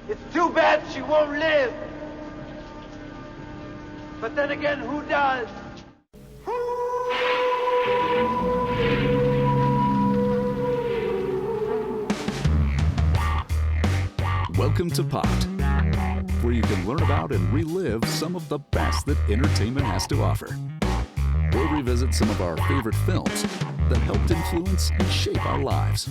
It's too bad she won't live. But then again, who does? Welcome to Popped, where you can learn about and relive some of the best that entertainment has to offer. We'll revisit some of our favorite films that helped influence and shape our lives.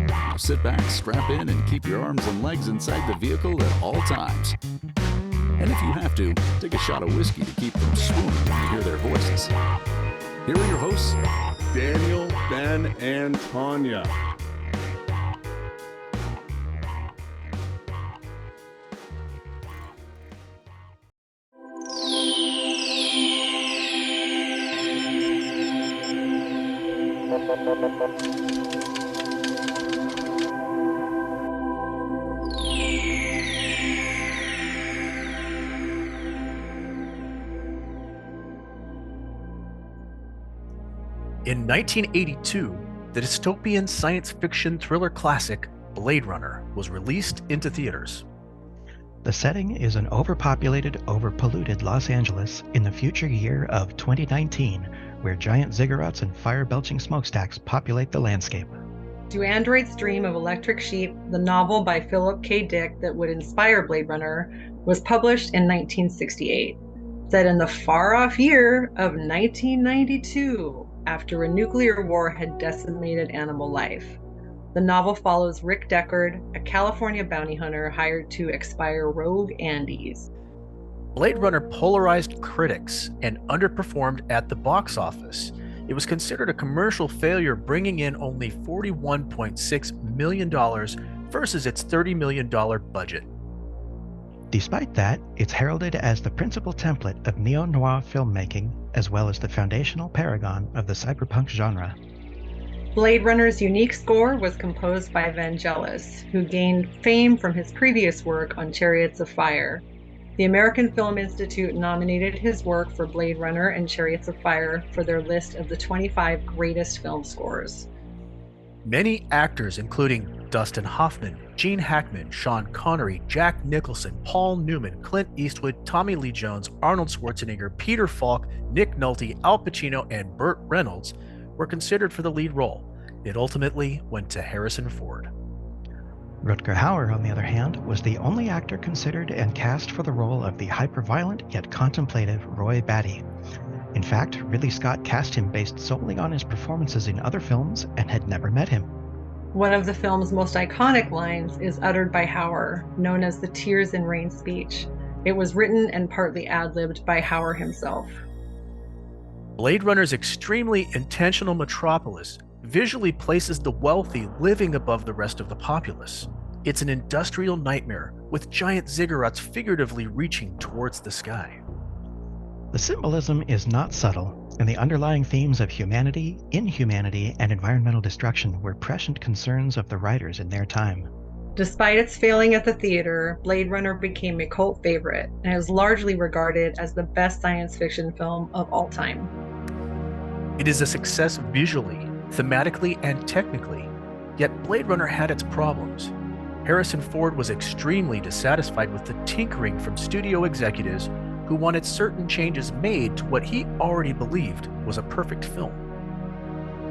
Now sit back, strap in, and keep your arms and legs inside the vehicle at all times. And if you have to, take a shot of whiskey to keep them swooning when you hear their voices. Here are your hosts, Daniel, Ben, and Tanya. In 1982, the dystopian science fiction thriller classic Blade Runner was released into theaters. The setting is an overpopulated, overpolluted Los Angeles in the future year of 2019, where giant ziggurats and fire-belching smokestacks populate the landscape. Do Androids Dream of Electric Sheep, the novel by Philip K. Dick that would inspire Blade Runner, was published in 1968, set in the far-off year of 1992, after a nuclear war had decimated animal life. The novel follows Rick Deckard, a California bounty hunter hired to expire rogue Andes. Blade Runner polarized critics and underperformed at the box office. It was considered a commercial failure, bringing in only $41.6 million versus its $30 million budget. Despite that, it's heralded as the principal template of neo-noir filmmaking, as well as the foundational paragon of the cyberpunk genre. Blade Runner's unique score was composed by Vangelis, who gained fame from his previous work on Chariots of Fire. The American Film Institute nominated his work for Blade Runner and Chariots of Fire for their list of the 25 greatest film scores. Many actors, including Dustin Hoffman, Gene Hackman, Sean Connery, Jack Nicholson, Paul Newman, Clint Eastwood, Tommy Lee Jones, Arnold Schwarzenegger, Peter Falk, Nick Nolte, Al Pacino, and Burt Reynolds were considered for the lead role. It ultimately went to Harrison Ford. Rutger Hauer, on the other hand, was the only actor considered and cast for the role of the hyper-violent yet contemplative Roy Batty. In fact, Ridley Scott cast him based solely on his performances in other films and had never met him. One of the film's most iconic lines is uttered by Hauer, known as the Tears in Rain speech. It was written and partly ad-libbed by Hauer himself. Blade Runner's extremely intentional metropolis visually places the wealthy living above the rest of the populace. It's an industrial nightmare, with giant ziggurats figuratively reaching towards the sky. The symbolism is not subtle, and the underlying themes of humanity, inhumanity, and environmental destruction were prescient concerns of the writers in their time. Despite its failing at the theater, Blade Runner became a cult favorite and is largely regarded as the best science fiction film of all time. It is a success visually, thematically, and technically, yet Blade Runner had its problems. Harrison Ford was extremely dissatisfied with the tinkering from studio executives who wanted certain changes made to what he already believed was a perfect film.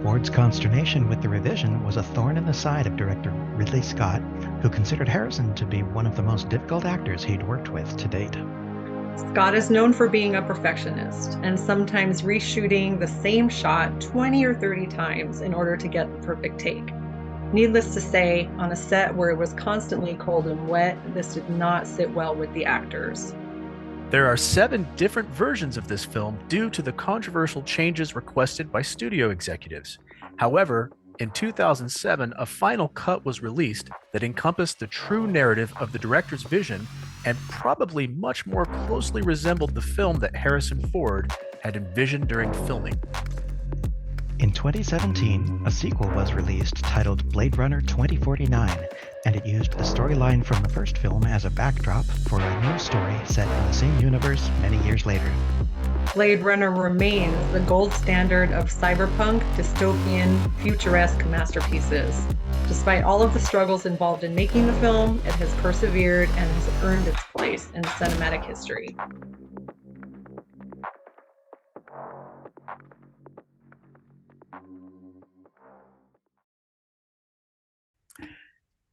Ford's consternation with the revision was a thorn in the side of director Ridley Scott, who considered Harrison to be one of the most difficult actors he'd worked with to date. Scott is known for being a perfectionist and sometimes reshooting the same shot 20 or 30 times in order to get the perfect take. Needless to say, on a set where it was constantly cold and wet, this did not sit well with the actors. There are 7 different versions of this film due to the controversial changes requested by studio executives. However, in 2007, a final cut was released that encompassed the true narrative of the director's vision and probably much more closely resembled the film that Harrison Ford had envisioned during filming. In 2017, a sequel was released titled Blade Runner 2049, and it used the storyline from the first film as a backdrop for a new story set in the same universe many years later. Blade Runner remains the gold standard of cyberpunk, dystopian, futuresque masterpieces. Despite all of the struggles involved in making the film, it has persevered and has earned its place in cinematic history.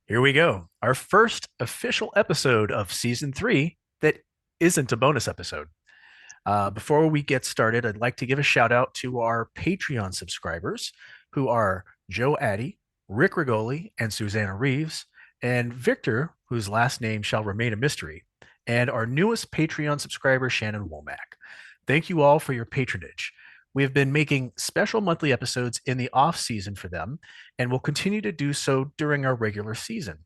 Here we go. Our first official episode of season 3 that isn't a bonus episode. Before we get started, I'd like to give a shout out to our Patreon subscribers, who are Joe Addy, Rick Rigoli, and Susanna Reeves, and Victor, whose last name shall remain a mystery, and our newest Patreon subscriber, Shannon Womack. Thank you all for your patronage. We have been making special monthly episodes in the off season for them, and will continue to do so during our regular season.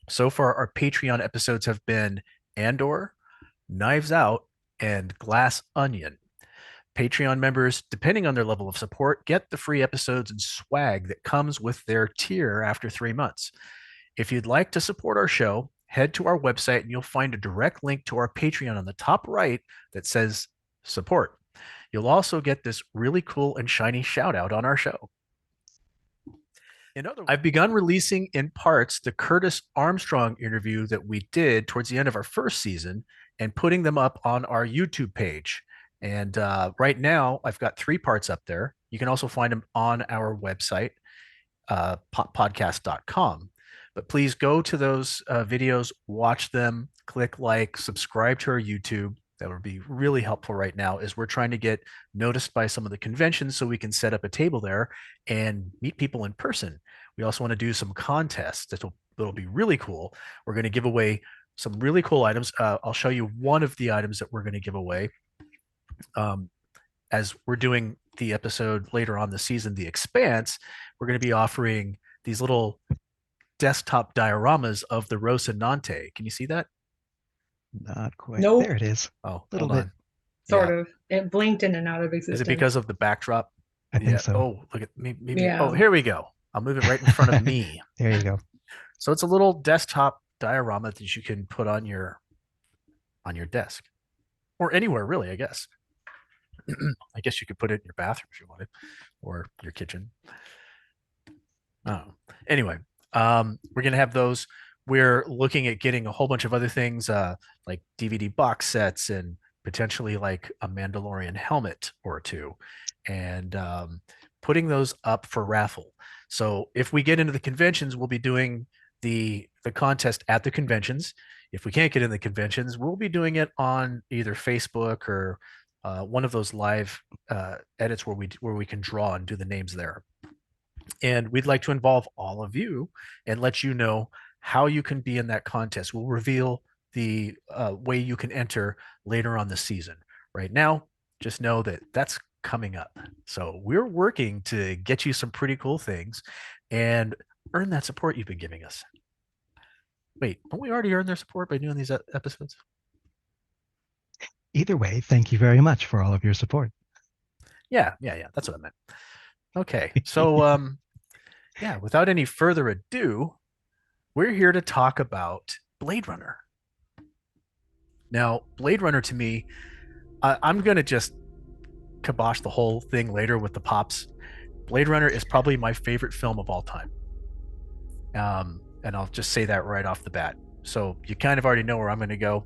So far, our Patreon episodes have been Andor, Knives Out, and Glass Onion. Patreon members, depending on their level of support, get the free episodes and swag that comes with their tier after 3 months. If you'd like to support our show, head to our website and you'll find a direct link to our Patreon on the top right that says support. You'll also get this really cool and shiny shout out on our show. I've begun releasing in parts the Curtis Armstrong interview that we did towards the end of our first season and putting them up on our YouTube page. And right now, I've got 3 parts up there. You can also find them on our website, podcast.com. But please go to those videos, watch them, click like, subscribe to our YouTube. That would be really helpful right now, as we're trying to get noticed by some of the conventions so we can set up a table there and meet people in person. We also want to do some contests that'll be really cool. We're going to give away some really cool items. I'll show you one of the items that we're going to give away. As we're doing the episode later on the season, The Expanse, we're going to be offering these little desktop dioramas of the Rocinante. Can you see that? Not quite. Nope. There it is. Oh, Little hold bit. on. Sort of. It blinked in and out of existence. Is it because of the backdrop? I think so. Oh, look at maybe. Yeah. Oh, here we go. I'll move it right in front of me. There you go. So it's a little desktop diorama that you can put on your desk, or anywhere really, I guess. I guess you could put it in your bathroom if you wanted, or your kitchen. Oh, anyway, we're gonna have those. We're looking at getting a whole bunch of other things, like DVD box sets and potentially like a Mandalorian helmet or 2, and putting those up for raffle. So if we get into the conventions, we'll be doing the contest at the conventions. If we can't get in the conventions, we'll be doing it on either Facebook or one of those live edits where we can draw and do the names there. And we'd like to involve all of you and let you know how you can be in that contest. We'll reveal the way you can enter later on the season. Right now, just know that that's coming up. So we're working to get you some pretty cool things and earn that support you've been giving us. Wait, don't we already earn their support by doing these episodes? Either way, thank you very much for all of your support. Yeah. That's what I meant. Okay. So, yeah, without any further ado, we're here to talk about Blade Runner. Now, Blade Runner to me, I'm going to just kibosh the whole thing later with the pops. Blade Runner is probably my favorite film of all time. And I'll just say that right off the bat. So you kind of already know where I'm going to go.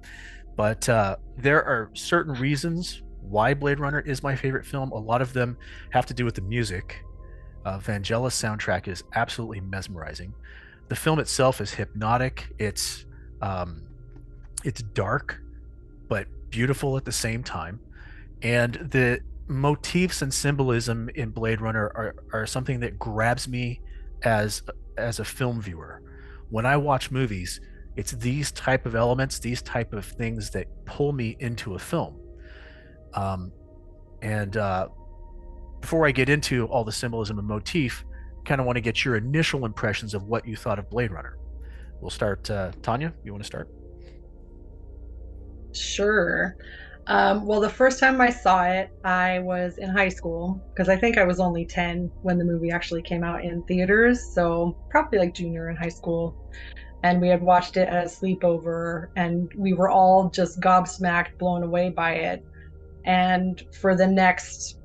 But there are certain reasons why Blade Runner is my favorite film. A lot of them have to do with the music. Vangelis soundtrack is absolutely mesmerizing. The film itself is hypnotic. It's dark, but beautiful at the same time. And the motifs and symbolism in Blade Runner are something that grabs me as a film viewer. When I watch movies, it's these type of elements, these type of things that pull me into a film. Before I get into all the symbolism and motif, kind of want to get your initial impressions of what you thought of Blade Runner. We'll start. Tanya, you want to start? Sure. Well, the first time I saw it, I was in high school, because I think I was only 10 when the movie actually came out in theaters, so probably like junior in high school. And we had watched it at a sleepover, and we were all just gobsmacked, blown away by it. And for the next,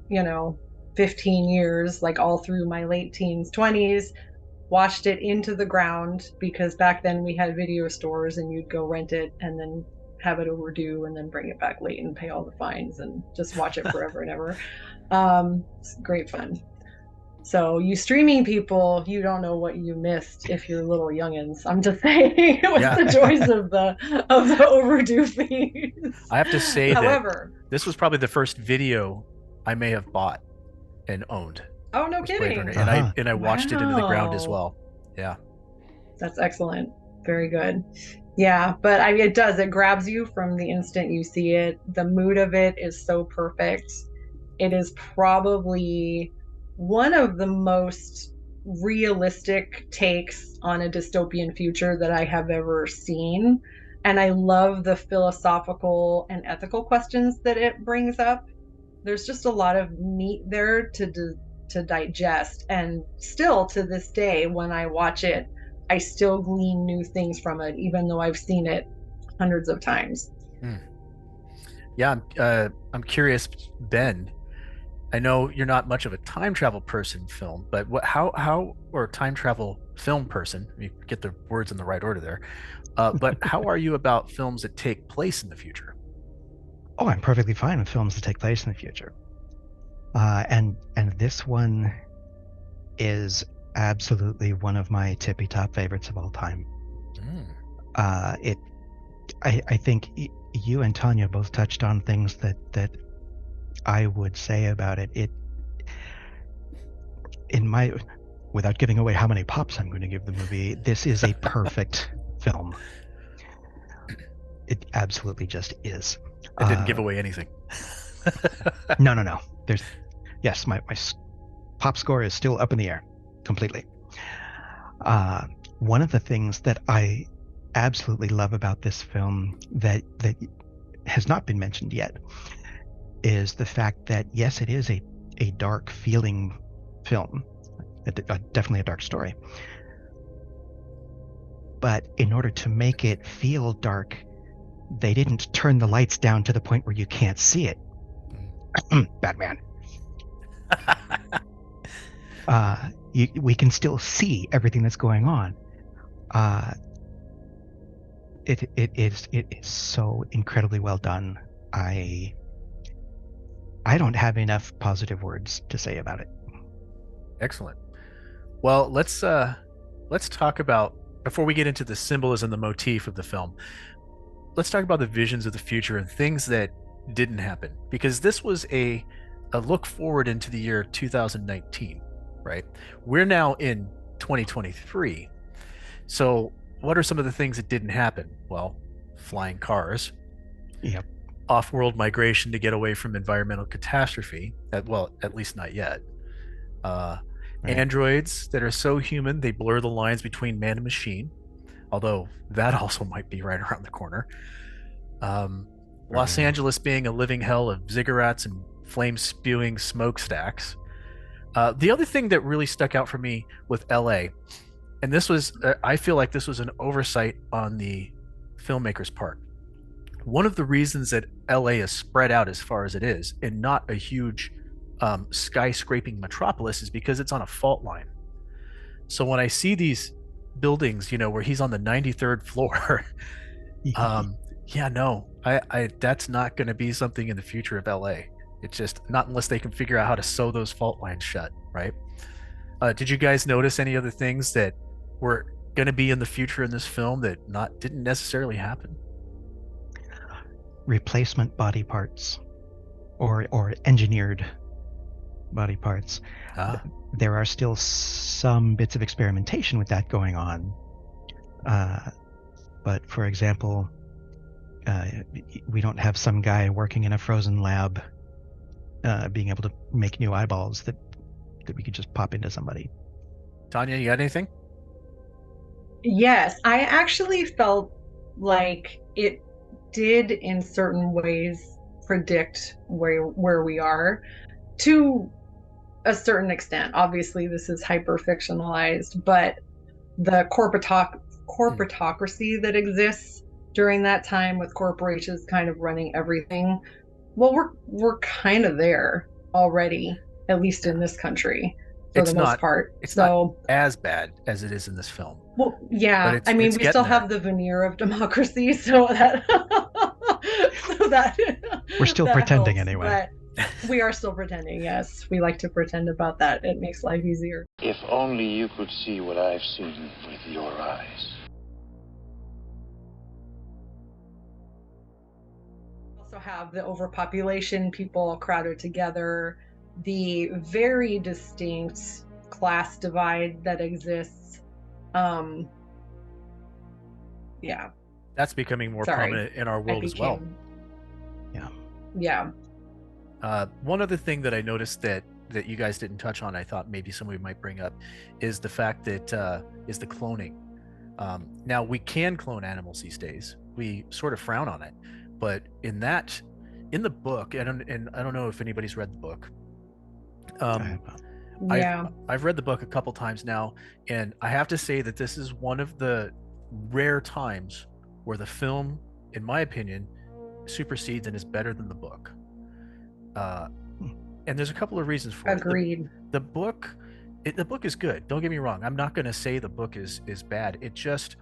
15 years, like all through my late teens, 20s, washed it into the ground, because back then we had video stores and you'd go rent it and then have it overdue and then bring it back late and pay all the fines and just watch it forever and ever. It's great fun. So you streaming people, you don't know what you missed if you're little youngins. I'm just saying, it was the joys of the overdue fees. I have to say, however, that this was probably the first video I may have bought and owned. Oh, no kidding. And I watched it into the ground as well. Yeah. That's excellent. Very good. Yeah, but it grabs you from the instant you see it. The mood of it is so perfect. It is probably one of the most realistic takes on a dystopian future that I have ever seen. And I love the philosophical and ethical questions that it brings up. There's just a lot of meat there to digest. And still to this day, when I watch it, I still glean new things from it, even though I've seen it hundreds of times. Yeah, I'm curious, Ben. I know you're not much of a time travel person film, but how or time travel film person, you get the words in the right order there, but how are you about films that take place in the future? Oh, I'm perfectly fine with films that take place in the future. And this one is absolutely one of my tippy top favorites of all time. I think you and Tanya both touched on things that I would say about it. Without giving away how many pops I'm going to give the movie, this is a perfect film. It absolutely just is. It didn't give away anything. No. Yes, my pop score is still up in the air completely. One of the things that I absolutely love about this film that has not been mentioned yet is the fact that, yes, it is a dark feeling film, definitely a dark story. But in order to make it feel dark, they didn't turn the lights down to the point where you can't see it. Batman. We can still see everything that's going on. It is so incredibly well done. I don't have enough positive words to say about it. Excellent. Well, let's talk about, before we get into the symbolism, the motif of the film, let's talk about the visions of the future and things that didn't happen, because this was a look forward into the year 2019, right? We're now in 2023. So what are some of the things that didn't happen? Well, flying cars. Yep. Off-world migration to get away from environmental catastrophe. At least not yet. Right. Androids that are so human they blur the lines between man and machine, although that also might be right around the corner. Los Angeles being a living hell of ziggurats and flame-spewing smokestacks. The other thing that really stuck out for me with LA, and this was, I feel like this was an oversight on the filmmaker's part. One of the reasons that LA is spread out as far as it is and not a huge skyscraping metropolis is because it's on a fault line. So when I see these buildings, where he's on the 93rd floor, that's not going to be something in the future of LA. It's just not, unless they can figure out how to sew those fault lines shut, right? Did you guys notice any other things that were going to be in the future in this film that didn't necessarily happen? Replacement body parts, or engineered body parts. There are still some bits of experimentation with that going on. But for example, we don't have some guy working in a frozen lab being able to make new eyeballs that we could just pop into somebody. Tanya, you got anything? Yes, I actually felt like it did in certain ways predict where we are to a certain extent. Obviously this is hyper fictionalized, but the corporatocracy that exists during that time, with corporations kind of running everything, well, we're kind of there already, at least in this country. for the most part. It's So not as bad as it is in this film. well, yeah. But I mean, it's we still getting there. have the veneer of democracy, so that so that We're still that pretending helps, anyway. But we are still pretending. Yes, we like to pretend about that. It makes life easier. If only you could see what I've seen with your eyes. Also have the overpopulation, people crowded together, the very distinct class divide that exists. Yeah. That's becoming more Sorry. prominent in our world as well. Yeah. One other thing that I noticed that you guys didn't touch on, I thought maybe somebody might bring up, is the fact that is the cloning. Now we can clone animals these days. We sort of frown on it, but in the book, and I don't know if anybody's read the book. I've read the book a couple times now, and I have to say that this is one of the rare times where the film, in my opinion, supersedes and is better than the book. And there's a couple of reasons for Agreed. it. The book is good. Don't get me wrong. I'm not going to say the book is bad. It just,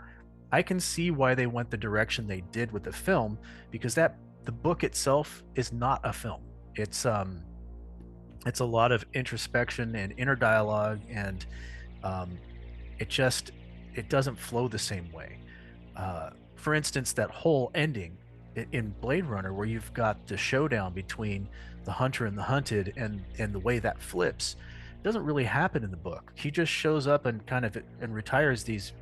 I can see why they went the direction they did with the film, because the book itself is not a film. It's a lot of introspection and inner dialogue, and it doesn't flow the same way. For instance, that whole ending in Blade Runner, where you've got the showdown between the hunter and the hunted, and the way that flips, doesn't really happen in the book. He just shows up and and retires these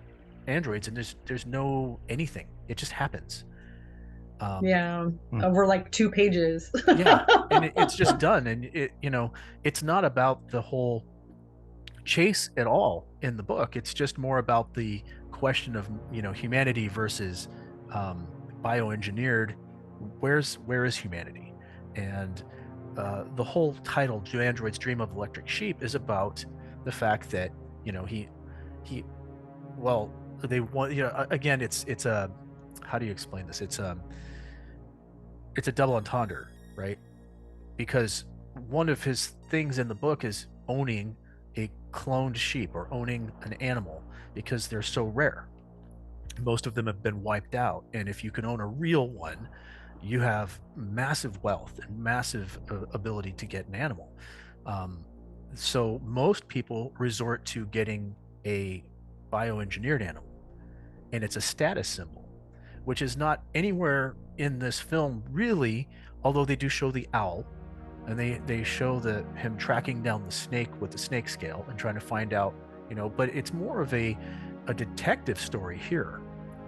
androids, and there's no anything. It just happens. Over like 2 pages. Yeah, and it's just done, and it's not about the whole chase at all in the book. It's just more about the question of humanity versus bioengineered. Where is humanity? And the whole title, "Do Androids Dream of Electric Sheep," is about the fact that they want, again, it's a, how do you explain this? It's a double entendre, right? Because one of his things in the book is owning a cloned sheep or owning an animal, because they're so rare. Most of them have been wiped out, and if you can own a real one, you have massive wealth and massive ability to get an animal. So most people resort to getting a bioengineered animal, and it's a status symbol, which is not anywhere in this film really, although they do show the owl, and they show him tracking down the snake with the snake scale and trying to find out, but it's more of a detective story here,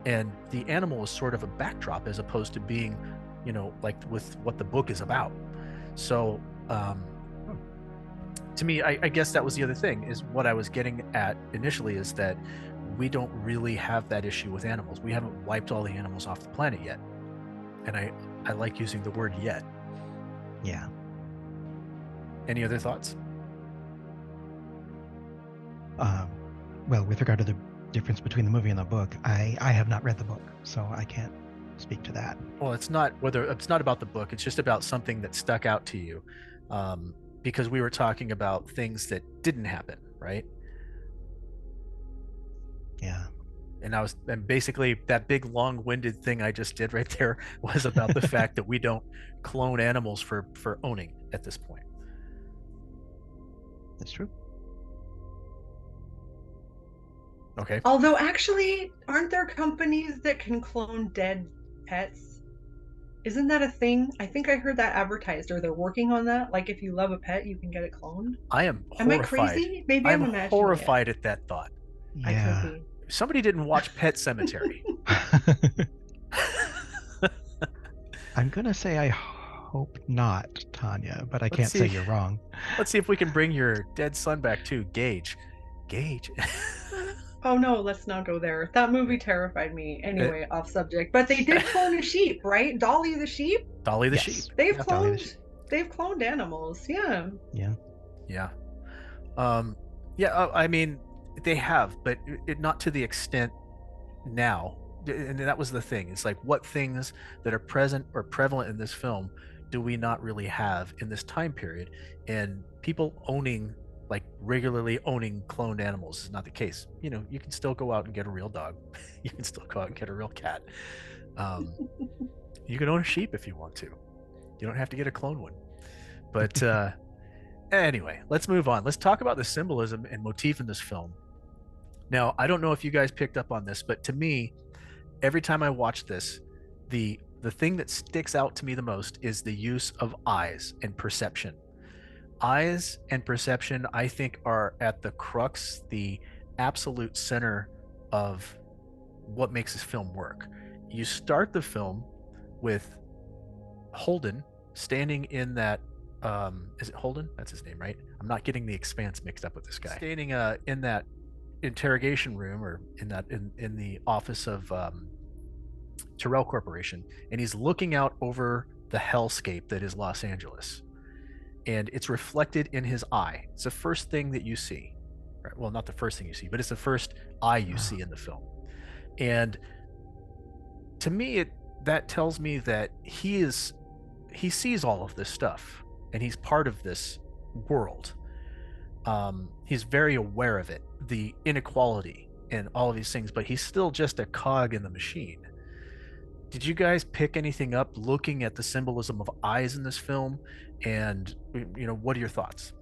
and the animal is sort of a backdrop as opposed to being, like with what the book is about. So to me, I guess that was the other thing, is what I was getting at initially, is that we don't really have that issue with animals. We haven't wiped all the animals off the planet yet. And I like using the word yet. Yeah. Any other thoughts? Well, with regard to the difference between the movie and the book, I have not read the book, so I can't speak to that. Well, it's not about the book. It's just about something that stuck out to you, because we were talking about things that didn't happen, right? Yeah. And basically that big long-winded thing I just did right there was about the fact that we don't clone animals for owning at this point. That's true. Okay. Although actually, aren't there companies that can clone dead pets? Isn't that a thing? I think I heard that advertised, or they're working on that. Like, if you love a pet, you can get it cloned. Am I crazy? Maybe I'm imagining horrified at that thought. Yeah. I could be. Somebody didn't watch Pet Sematary. I'm gonna say I hope not, Tanya, but I can't say you're wrong. Let's see if we can bring your dead son back too, Gage. Oh no, let's not go there. That movie terrified me. Anyway, off subject. But they did clone a sheep, right? Dolly the sheep? Dolly the Yes. sheep. They've Yeah, Dolly the cloned sheep. they've cloned animals. Yeah. Yeah. I mean, they have, but not to the extent now. And that was the thing. It's like, what things that are present or prevalent in this film do we not really have in this time period? And people owning like regularly owning cloned animals is not the case. You know, you can still go out and get a real dog. You can still go out and get a real cat. You can own a sheep if you want to. You don't have to get a clone one. But anyway, let's move on. Let's talk about the symbolism and motif in this film. Now, I don't know if you guys picked up on this, but to me, every time I watch this, the thing that sticks out to me the most is the use of eyes and perception. Eyes and perception, I think, are at the crux, the absolute center of what makes this film work. You start the film with Holden standing in that is it Holden? That's his name, right? I'm not getting the Expanse mixed up with this guy. Standing in that interrogation room, or in the office of Tyrell Corporation, and he's looking out over the hellscape that is Los Angeles, and it's reflected in his eye. It's the first thing that you see. Right? Well, not the first thing you see, but it's the first eye you see in the film. And to me, that tells me that he sees all of this stuff, and he's part of this world. He's very aware of it, the inequality and all of these things, but he's still just a cog in the machine. Did you guys pick anything up looking at the symbolism of eyes in this film? And, you know, what are your thoughts?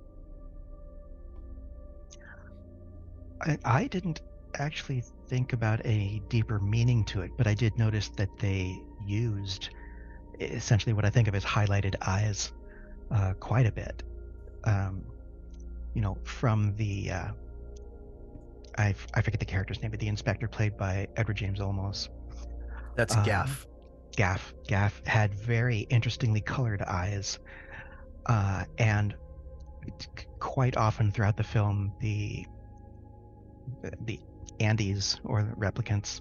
I didn't actually think about a deeper meaning to it, but I did notice that they used essentially what I think of as highlighted eyes quite a bit. You know, from the I forget the character's name, but the inspector played by Edward James Olmos. That's Gaff. Gaff had very interestingly colored eyes, and quite often throughout the film, the Andes, or the replicants,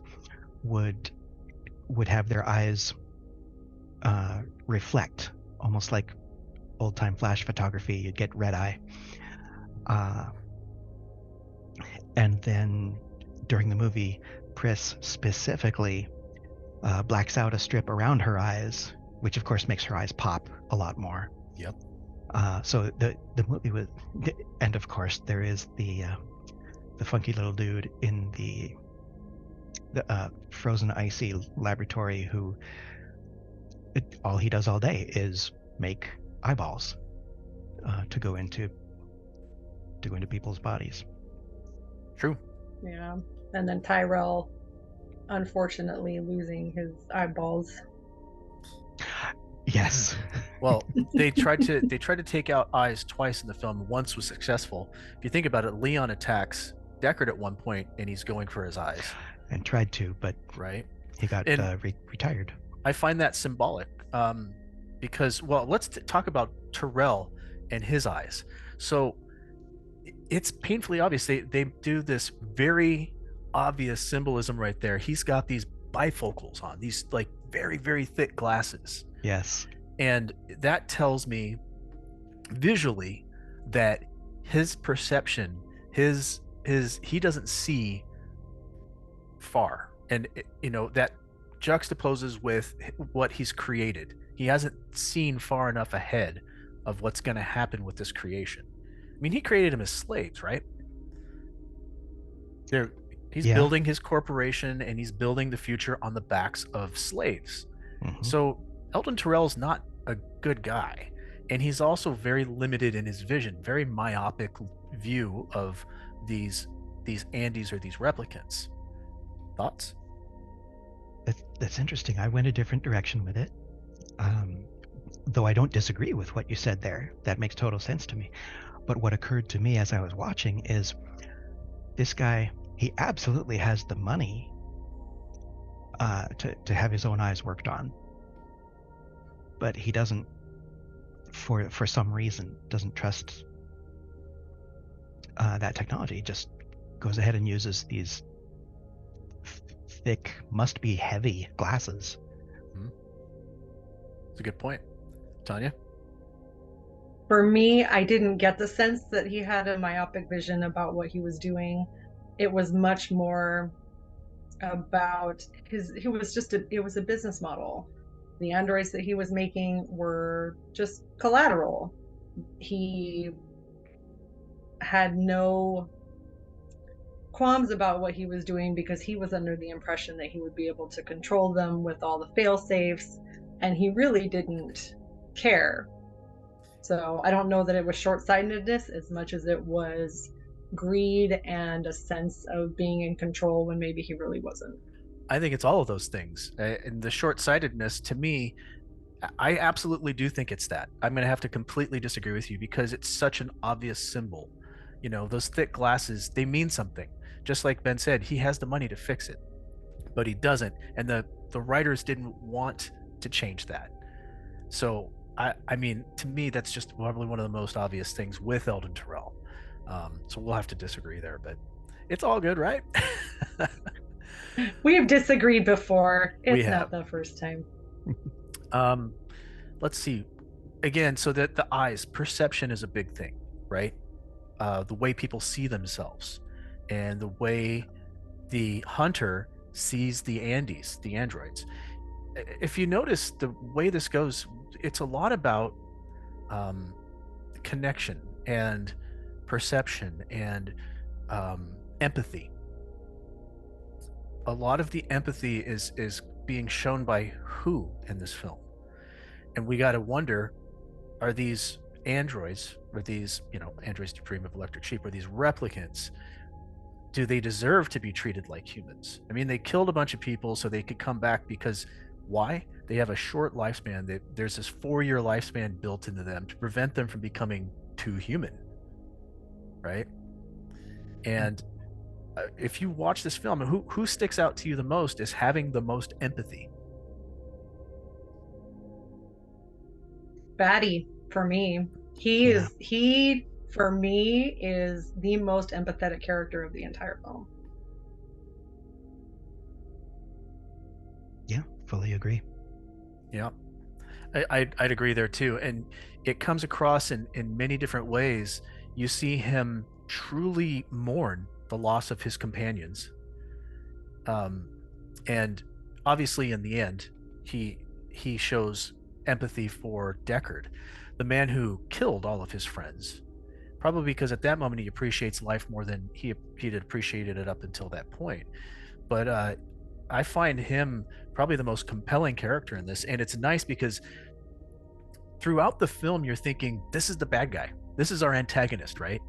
would have their eyes reflect, almost like old-time flash photography. You'd get red eye, and then during the movie, Pris specifically blacks out a strip around her eyes, which of course makes her eyes pop a lot more. Yep. So the movie was, and of course there is the funky little dude in the frozen icy laboratory who all he does all day is make eyeballs to go into people's bodies. True. Yeah. And then Tyrell unfortunately losing his eyeballs. Yes. Well, they tried to take out eyes twice in the film. Once was successful. If you think about it, Leon attacks Deckard at one point, and he's going for his eyes. And tried to, but right, he got retired. I find that symbolic, because, well, let's talk about Tyrell and his eyes. So it's painfully obvious. They do this very obvious symbolism right there. He's got these bifocals on, these like very, very thick glasses. Yes. And that tells me visually that his perception, he doesn't see far. And, you know, that juxtaposes with what he's created. He hasn't seen far enough ahead of what's going to happen with this creation. I mean, he created them as slaves, right? He's building his corporation, and he's building the future on the backs of slaves. Mm-hmm. So Eldon Tyrell's not a good guy, and he's also very limited in his vision, very myopic view of these Andes or these replicants. Thoughts? That's interesting. I went a different direction with it, though I don't disagree with what you said there. That makes total sense to me. But what occurred to me as I was watching is this guy, he absolutely has the money to have his own eyes worked on, but he doesn't, for some reason, doesn't trust that technology. He just goes ahead and uses these thick, must be heavy glasses. Mm-hmm. That's a good point. Tanya? For me, I didn't get the sense that he had a myopic vision about what he was doing. It was much more about it was a business model. The androids that he was making were just collateral. He had no qualms about what he was doing because he was under the impression that he would be able to control them with all the fail safes, and he really didn't care. So I don't know that it was short-sightedness as much as it was greed and a sense of being in control when maybe he really wasn't. I think it's all of those things. And the short-sightedness, to me, I absolutely do think it's that. I'm going to have to completely disagree with you because it's such an obvious symbol. You know, those thick glasses, they mean something. Just like Ben said, he has the money to fix it, but he doesn't. And the writers didn't want to change that. So, I mean, to me, that's just probably one of the most obvious things with Eldon Tyrell. So we'll have to disagree there, but it's all good, right? We have disagreed before. It's not the first time. Let's see. Again, so that the eyes, perception is a big thing, right? The way people see themselves and the way the hunter sees the Andes, the androids. If you notice the way this goes, it's a lot about connection and perception and empathy. A lot of the empathy is being shown by who in this film, and we got to wonder: are these androids, or these, you know, androids supreme of electric sheep, or these replicants? Do they deserve to be treated like humans? I mean, they killed a bunch of people so they could come back because why? They have a short lifespan. There's this 4-year lifespan built into them to prevent them from becoming too human, right? And if you watch this film, who sticks out to you the most as having the most empathy? Batty, for me. He for me is the most empathetic character of the entire film. Yeah, fully agree. Yeah, I'd agree there too. And it comes across in many different ways. You see him truly mourn the loss of his companions. And obviously in the end, he shows empathy for Deckard, the man who killed all of his friends, probably because at that moment he appreciates life more than he'd appreciated it up until that point. But I find him probably the most compelling character in this, and it's nice because throughout the film you're thinking, this is the bad guy, this is our antagonist, right?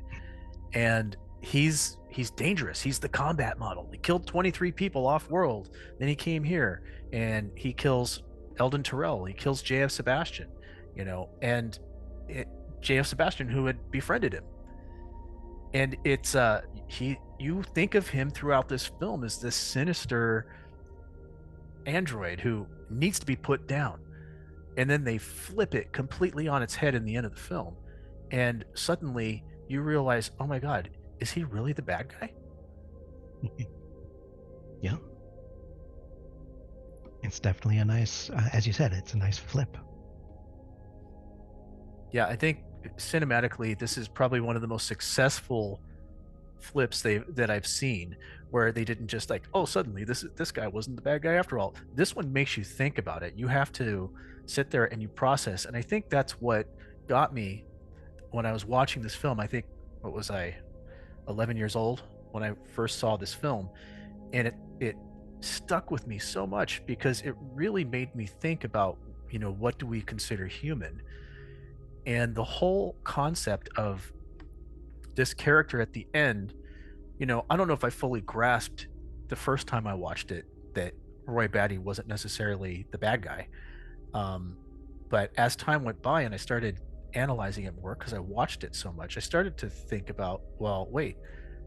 And he's dangerous. He's the combat model. He killed 23 people off world, then he came here and he kills Eldon Tyrell, he kills JF Sebastian, you know, and JF Sebastian, who had befriended him. And it's you think of him throughout this film as this sinister android who needs to be put down, and then they flip it completely on its head in the end of the film, and suddenly you realize, oh my god, is he really the bad guy? Yeah, it's definitely a nice, as you said, it's a nice flip. Yeah, I think cinematically this is probably one of the most successful flips that I've seen, where they didn't just like, oh, suddenly this guy wasn't the bad guy after all. This one makes you think about it. You have to sit there and you process, and I think that's what got me when I was watching this film. I think, what was I, 11 years old when I first saw this film, and it stuck with me so much because it really made me think about, you know, what do we consider human? And the whole concept of this character at the end, you know, I don't know if I fully grasped the first time I watched it that Roy Batty wasn't necessarily the bad guy. But as time went by and I started analyzing it more because I watched it so much, I started to think about, well, wait,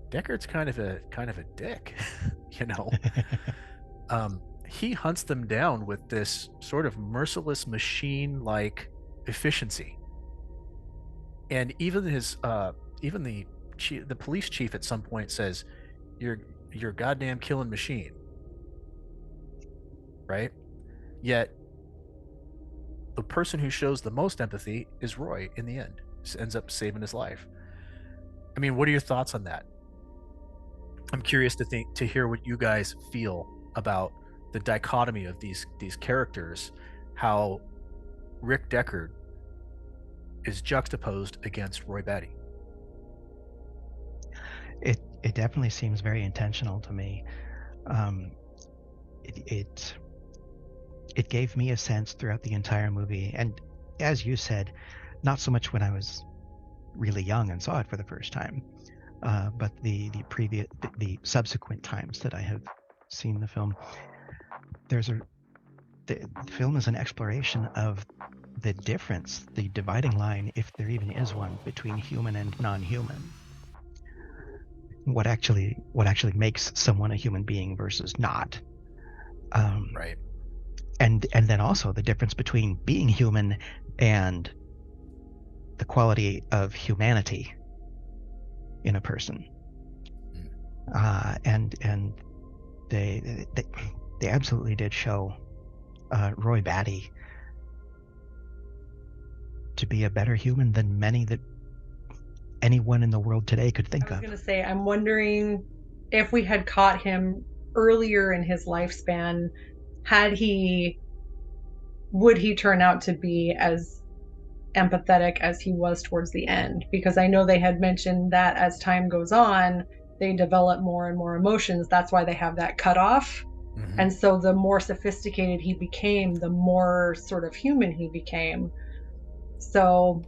Deckard's kind of a dick, you know. He hunts them down with this sort of merciless machine-like efficiency. And even his even the police chief at some point says, you're a goddamn killing machine, right? Yet the person who shows the most empathy is Roy in the end. Ends up saving his life. I mean, what are your thoughts on that? I'm curious to hear what you guys feel about the dichotomy of these characters, how Rick Deckard is juxtaposed against Roy Batty. it definitely seems very intentional to me. It gave me a sense throughout the entire movie, and as you said, not so much when I was really young and saw it for the first time, but the subsequent times that I have seen the film. The film is an exploration of the difference, the dividing line, if there even is one, between human and non-human. What actually makes someone a human being versus not. Right. And then also the difference between being human and the quality of humanity in a person. And they absolutely did show Roy Batty to be a better human than many that anyone in the world today could think of. I was going to say, I'm wondering if we had caught him earlier in his lifespan, would he turn out to be as empathetic as he was towards the end? Because I know they had mentioned that as time goes on, they develop more and more emotions. That's why they have that cutoff. Mm-hmm. And so the more sophisticated he became, the more sort of human he became. So,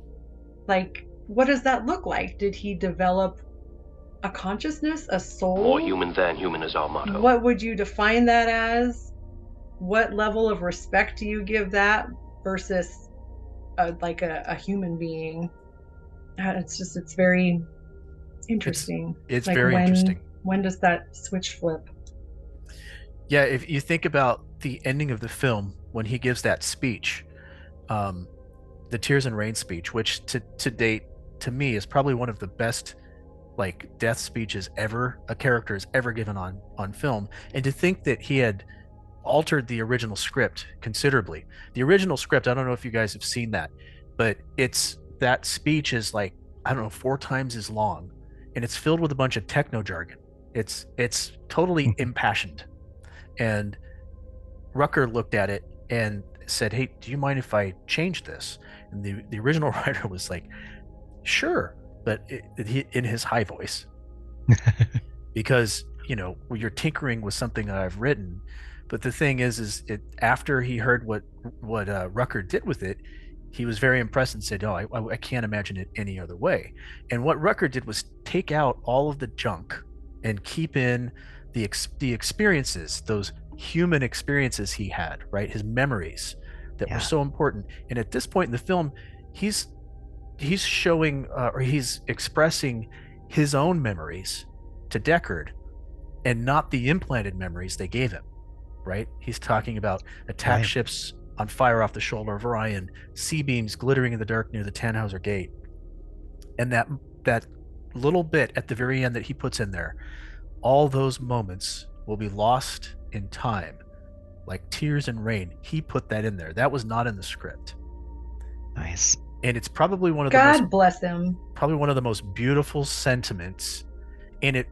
like, what does that look like? Did he develop a consciousness, a soul? More human than human is our motto. What would you define that as? What level of respect do you give that versus a human being? It's very interesting. It's like very interesting. When does that switch flip? Yeah, if you think about the ending of the film, when he gives that speech, the Tears and Rain speech, which to date, to me, is probably one of the best like death speeches ever a character has ever given on film. And to think that he had altered the original script considerably. The original script, I don't know if you guys have seen that, but that speech is like, I don't know, 4 times as long, and it's filled with a bunch of techno jargon. It's totally impassioned. And Rutger looked at it and said, "Hey, do you mind if I change this?" And the original writer was like, "Sure," but in his high voice, because you're tinkering with something that I've written. But the thing is after he heard what Rutger did with it, he was very impressed and said, "Oh, I can't imagine it any other way." And what Rutger did was take out all of the junk and keep in the experiences, those human experiences he had, right? His memories that were so important. And at this point in the film, he's showing or he's expressing his own memories to Deckard, and not the implanted memories they gave him, right? He's talking about attack ships on fire off the shoulder of Orion, sea beams glittering in the dark near the Tannhauser Gate. And that little bit at the very end that he puts in there, all those moments will be lost in time, like tears and rain. He put that in there. That was not in the script. Nice. And it's probably one of God bless him. Probably one of the most beautiful sentiments. And it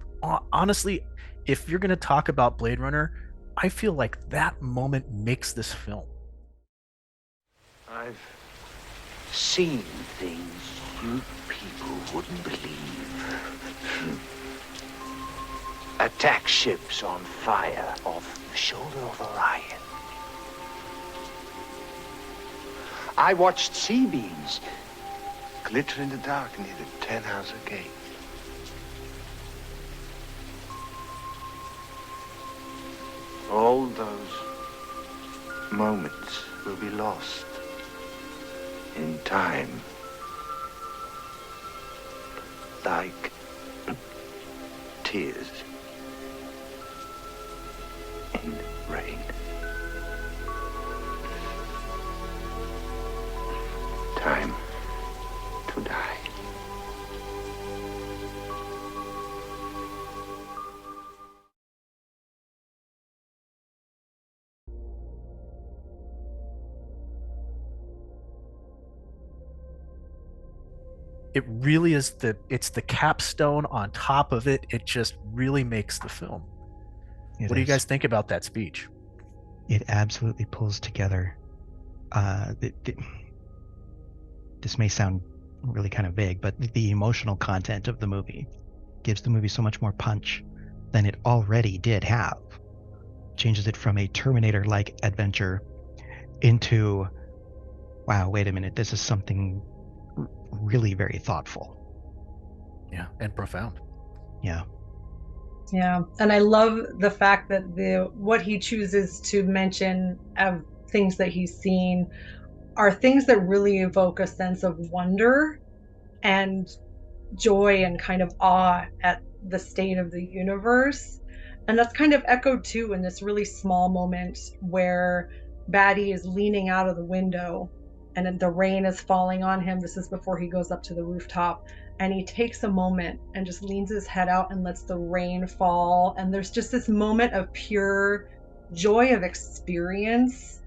honestly, if you're going to talk about Blade Runner, I feel like that moment makes this film. I've seen things you people wouldn't believe. Attack ships on fire off the shoulder of Orion. I watched sea beams glitter in the dark near the Tannhauser Gate. All those moments will be lost in time, like tears in rain. Time to die. It really is it's the capstone on top of it. It just really makes the film. What do you guys think about that speech? It absolutely pulls together. This may sound really kind of vague, but the emotional content of the movie gives the movie so much more punch than it already did have. Changes it from a Terminator-like adventure into, wow, wait a minute, this is something really very thoughtful. Yeah, and profound. Yeah. Yeah, and I love the fact that what he chooses to mention of things that he's seen are things that really evoke a sense of wonder and joy and kind of awe at the state of the universe. And that's kind of echoed too in this really small moment where Batty is leaning out of the window and then the rain is falling on him. This is before he goes up to the rooftop, and he takes a moment and just leans his head out and lets the rain fall. And there's just this moment of pure joy of experience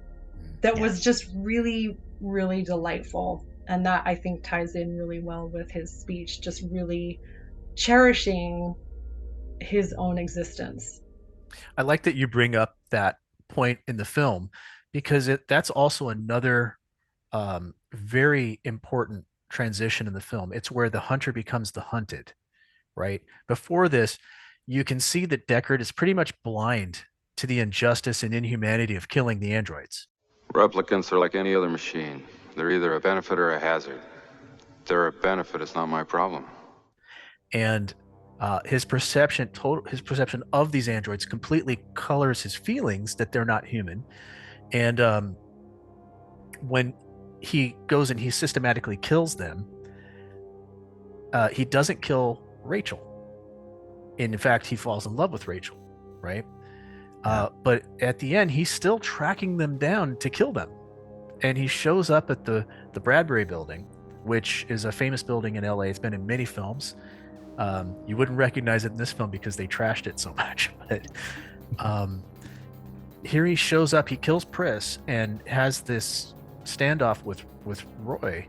that was just really, really delightful. And that, I think, ties in really well with his speech, just really cherishing his own existence. I like that you bring up that point in the film, because that's also another very important transition in the film. It's where the hunter becomes the hunted, right? Before this, you can see that Deckard is pretty much blind to the injustice and inhumanity of killing the androids. Replicants are like any other machine. They're either a benefit or a hazard. If they're a benefit, it's not my problem. And his perception of these androids completely colors his feelings that they're not human. And when he goes and he systematically kills them, he doesn't kill Rachel. In fact, he falls in love with Rachel, right? But at the end, he's still tracking them down to kill them. And he shows up at the Bradbury building, which is a famous building in LA. It's been in many films. You wouldn't recognize it in this film because they trashed it so much. But here he shows up, he kills Pris and has this standoff with Roy.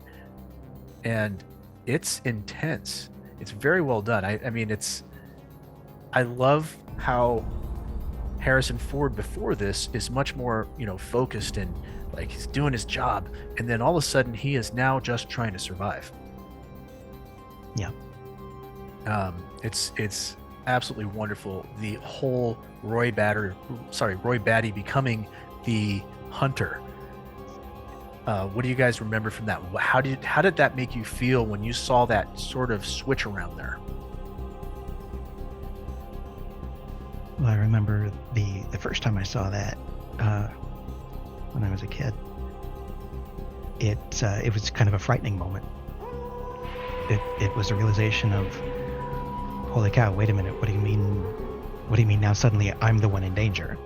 And it's intense. It's very well done. I mean, I love how Harrison Ford before this is much more, focused and like he's doing his job. And then all of a sudden he is now just trying to survive. Yeah. It's absolutely wonderful. The whole Roy Batty becoming the hunter. What do you guys remember from that? How did that make you feel when you saw that sort of switch around there? Well, I remember the first time I saw that when I was a kid. It was kind of a frightening moment. It was a realization of, holy cow, wait a minute, what do you mean? What do you mean now suddenly I'm the one in danger?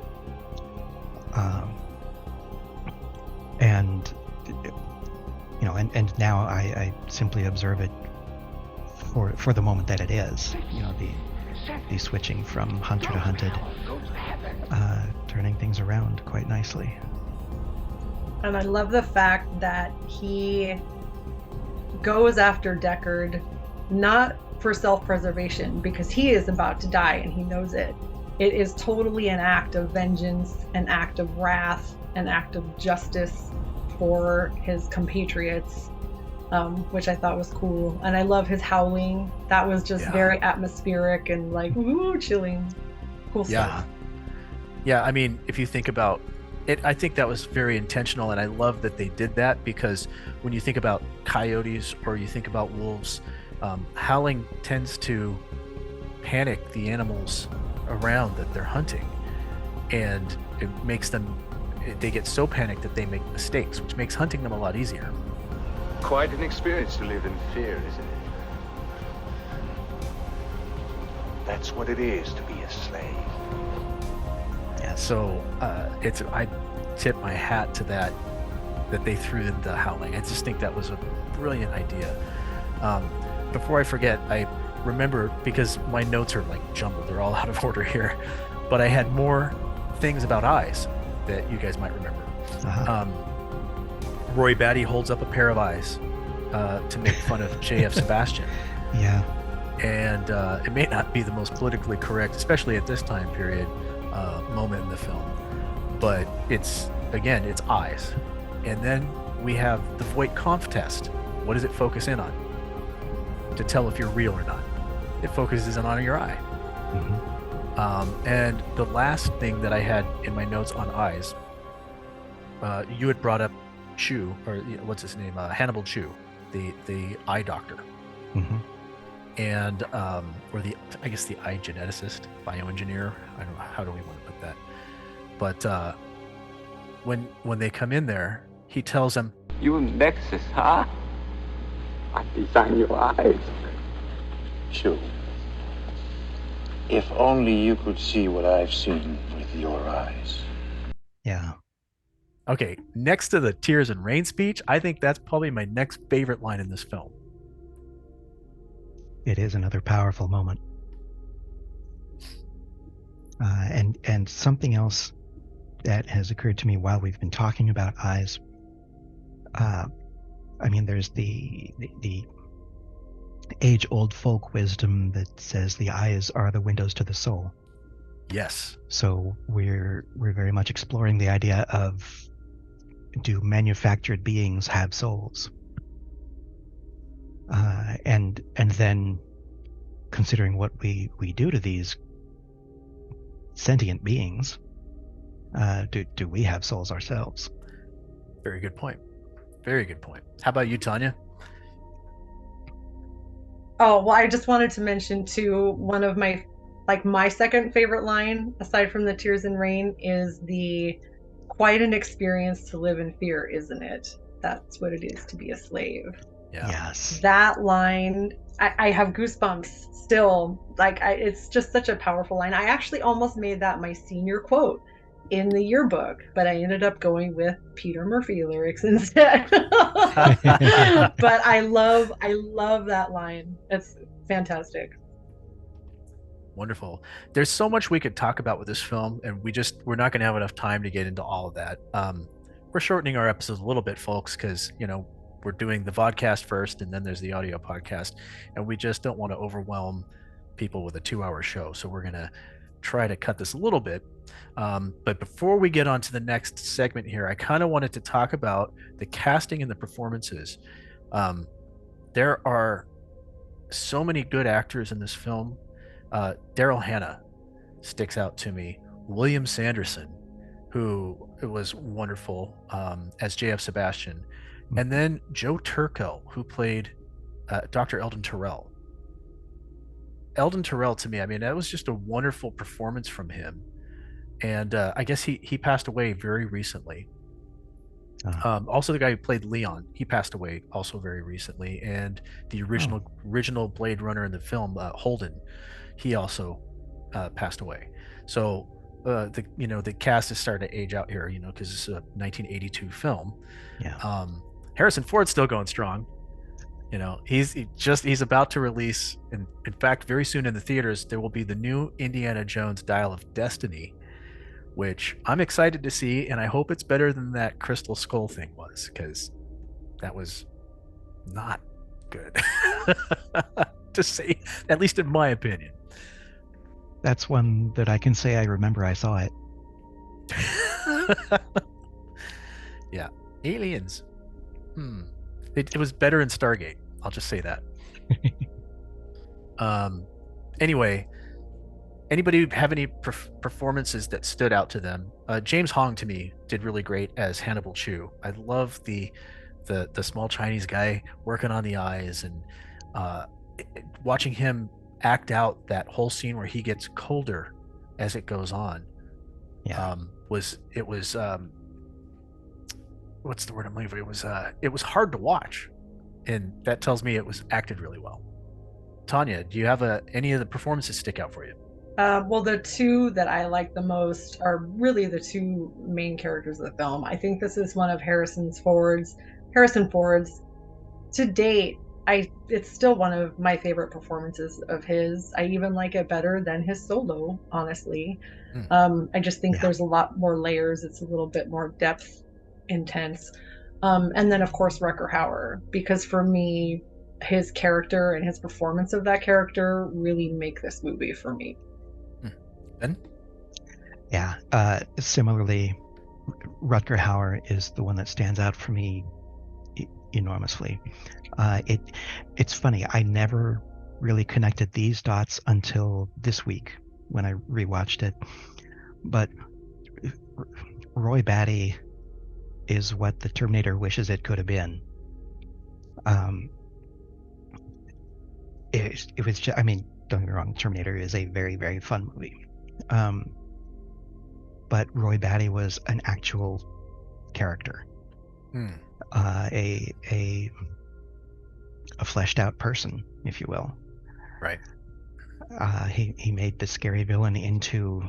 And now I simply observe it for the moment that it is. The switching from hunter to hunted, turning things around quite nicely. And I love the fact that he goes after Deckard not for self-preservation, because he is about to die and he knows it. It is totally an act of vengeance, an act of wrath, an act of justice for his compatriots, which I thought was cool. And I love his howling. That was just very atmospheric and like, ooh, chilling. Cool stuff. Yeah, I mean, if you think about it, I think that was very intentional, and I love that they did that, because when you think about coyotes or you think about wolves, howling tends to panic the animals around that they're hunting, and it makes they get so panicked that they make mistakes, which makes hunting them a lot easier. Quite an experience to live in fear, isn't it? That's what it is to be a slave. Yeah, so I tip my hat to that they threw in the howling. I just think that was a brilliant idea. Before I forget, I remember, because my notes are like jumbled, they're all out of order here, but I had more things about eyes that you guys might remember. Roy Batty holds up a pair of eyes to make fun of J.F. Sebastian. Yeah. And it may not be the most politically correct, especially at this time period, moment in the film, but it's eyes. And then we have the Voight-Kampff test. What does it focus in on to tell if you're real or not? it focuses in on your eye. Mm-hmm. And the last thing that I had in my notes on eyes, you had brought up Chu, or what's his name, Hannibal Chu, the eye doctor, Mm-hmm. and or I guess the eye geneticist, bioengineer. I don't know, how do we want to put that? But when they come in there, he tells them, You in Nexus, huh? I design your eyes. Sure. If only you could see what I've seen with your eyes. Yeah. okay, next to the Tears and Rain speech, I think that's probably my next favorite line in this film. It is another powerful moment. And something else that has occurred to me while we've been talking about eyes. I mean, there's the age-old folk wisdom that says the eyes are the windows to the soul. Yes. So we're very much exploring the idea of, do manufactured beings have souls? And then considering what we do to these sentient beings, do we have souls ourselves? Very good point. Very good point. How about you, Tanya? Oh, well, I just wanted to mention too, one of my second favorite line, aside from the Tears and Rain, is the quite an experience to live in fear, isn't it? That's what it is to be a slave. Yeah. Yes. That line, I have goosebumps still. It's just such a powerful line. I actually almost made that my senior quote in the yearbook, but I ended up going with Peter Murphy lyrics instead. But I love that line. It's fantastic. Wonderful. There's so much we could talk about with this film, and we're not going to have enough time to get into all of that. We're shortening our episodes a little bit, folks, because we're doing the vodcast first, and then there's the audio podcast, and we just don't want to overwhelm people with a 2-hour show. So we're going to try to cut this a little bit. But before we get on to the next segment here, I kind of wanted to talk about the casting and the performances. There are so many good actors in this film. Daryl Hannah sticks out to me. William Sanderson, who was wonderful as J.F. Sebastian. And then Joe Turkel, who played Dr. Eldon Tyrell. Eldon Tyrell, to me, I mean, that was just a wonderful performance from him. And I guess he passed away very recently. Also, the guy who played Leon, he passed away also very recently. And the original Blade Runner in the film, Holden, he also passed away. So the cast is starting to age out here, because it's a 1982 film. Yeah. Harrison Ford's still going strong. He's about to release, and in fact, very soon in the theaters, there will be the new Indiana Jones Dial of Destiny, which I'm excited to see, and I hope it's better than that Crystal Skull thing was, because that was not good, to say, at least in my opinion. That's one that I can say I remember I saw it. Yeah. Aliens. It was better in Stargate. I'll just say that. Anyway, anybody have any performances that stood out to them? James Hong, to me, did really great as Hannibal Chu. I love the small Chinese guy working on the eyes, and watching him act out that whole scene where he gets colder as it goes on. Yeah. What's the word I'm looking for? It was hard to watch, and that tells me it was acted really well. Tanya, do you have any of the performances stick out for you? Well, the two that I like the most are really the two main characters of the film. I think this is one of Harrison Ford's. To date, it's still one of my favorite performances of his. I even like it better than his solo, honestly. I just think there's a lot more layers. It's a little bit more depth intense. And then, of course, Rutger Hauer, because for me, his character and his performance of that character really make this movie for me. Ben? Yeah. Similarly, Rutger Hauer is the one that stands out for me enormously. It's funny. I never really connected these dots until this week when I rewatched it. But Roy Batty is what the Terminator wishes it could have been. It was just, I mean, don't get me wrong, Terminator is a very, very fun movie. But Roy Batty was an actual character. A fleshed out person, if you will. Right. He made the scary villain into,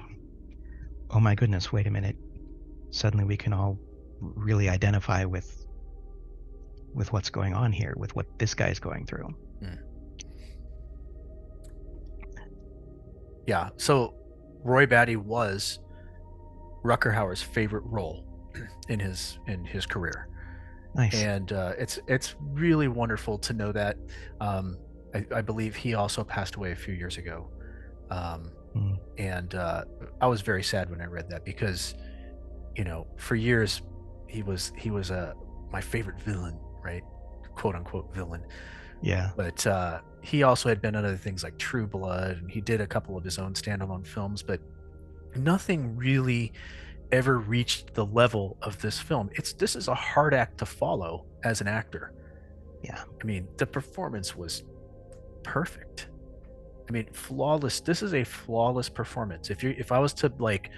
oh my goodness, wait a minute. Suddenly we can all really identify with what's going on here, with what this guy's going through. Yeah. So Roy Batty was Rutger Hauer's favorite role in his career. Nice. And it's really wonderful to know that. I believe he also passed away a few years ago. And I was very sad when I read that because, you know, for years he was my favorite villain, right? Quote unquote villain. Yeah. But he also had been on other things like True Blood, and he did a couple of his own standalone films, but nothing really ever reached the level of this film. This is a hard act to follow as an actor. Yeah. I mean, the performance was perfect. I mean, flawless. This is a flawless performance. If I was to like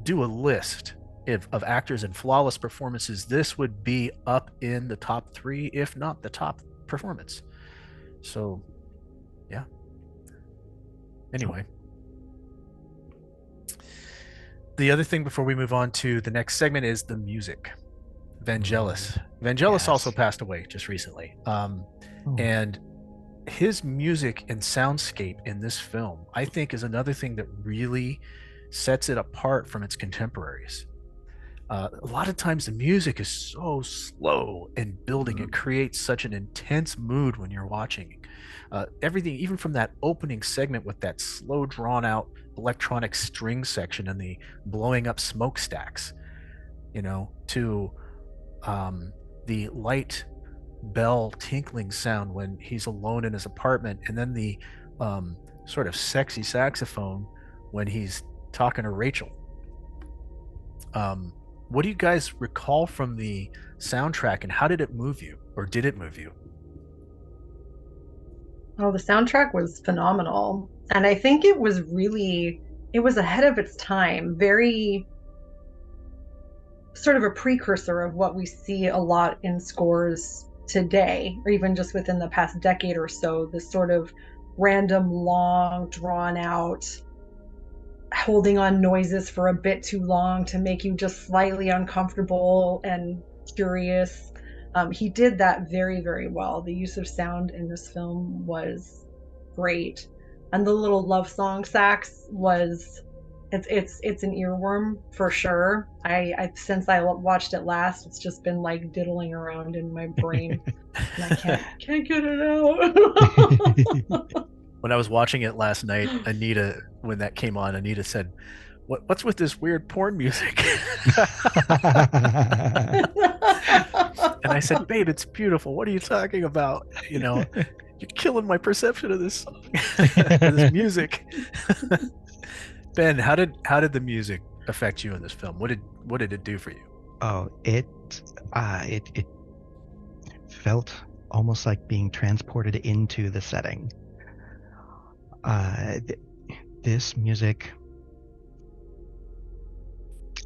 do a list of actors and flawless performances, this would be up in the top 3, if not the top performance. So, yeah. Anyway. The other thing before we move on to the next segment is the music. Vangelis. Vangelis also passed away just recently. And his music and soundscape in this film, I think, is another thing that really sets it apart from its contemporaries. A lot of times the music is so slow and building. It creates such an intense mood when you're watching. Everything, even from that opening segment with that slow, drawn-out electronic string section and the blowing up smokestacks, you know, to the light bell tinkling sound when he's alone in his apartment, and then the sort of sexy saxophone when he's talking to Rachel. What do you guys recall from the soundtrack, and how did it move you, or did it move you? Oh, the soundtrack was phenomenal. And I think it was ahead of its time, very sort of a precursor of what we see a lot in scores today, or even just within the past decade or so, this sort of random, long, drawn out, holding on noises for a bit too long to make you just slightly uncomfortable and curious. He did that very, very well. The use of sound in this film was great. And the little love song sax it's an earworm for sure. I since I watched it last, it's just been like diddling around in my brain. And I can't get it out. When I was watching it last night, Anita, when that came on, Anita said, what's with this weird porn music? And I said, babe, it's beautiful. What are you talking about? You know, you're killing my perception of this song, this music. Ben, how did the music affect you in this film? What did it do for you? Oh, it felt almost like being transported into the setting. This music,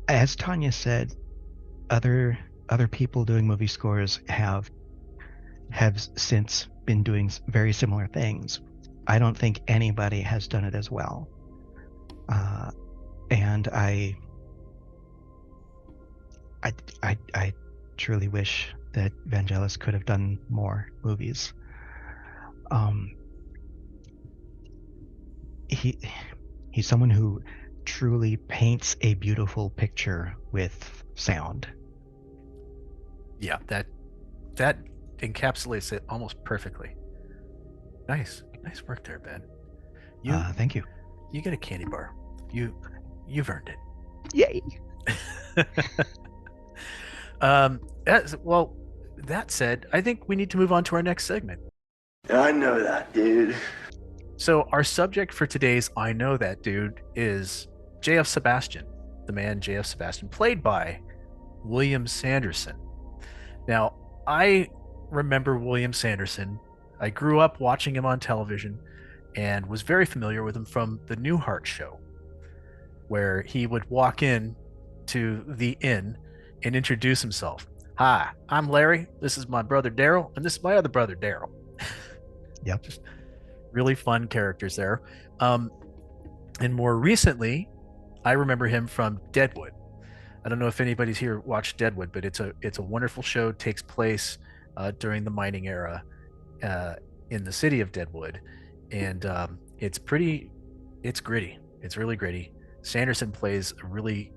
as Tanya said, other people doing movie scores have since been doing very similar things. I don't think anybody has done it as well. And I truly wish that Vangelis could have done more movies. He's someone who truly paints a beautiful picture with sound. Yeah, that encapsulates it almost perfectly. Nice work there, Ben. Thank you. You get a candy bar. You've earned it. Yay. That said, I think we need to move on to our next segment. I know that, dude. So our subject for today's I Know That Dude is J.F. Sebastian, the man J.F. Sebastian, played by William Sanderson. Now, I remember William Sanderson. I grew up watching him on television and was very familiar with him from the Newhart show, where he would walk in to the inn and introduce himself. Hi, I'm Larry. This is my brother Daryl, and this is my other brother Daryl. Yep. Just really fun characters there. And more recently, I remember him from Deadwood. I don't know if anybody's here watched Deadwood, but it's a wonderful show. It takes place during the mining era in the city of Deadwood, and it's gritty. It's really gritty. Sanderson plays a really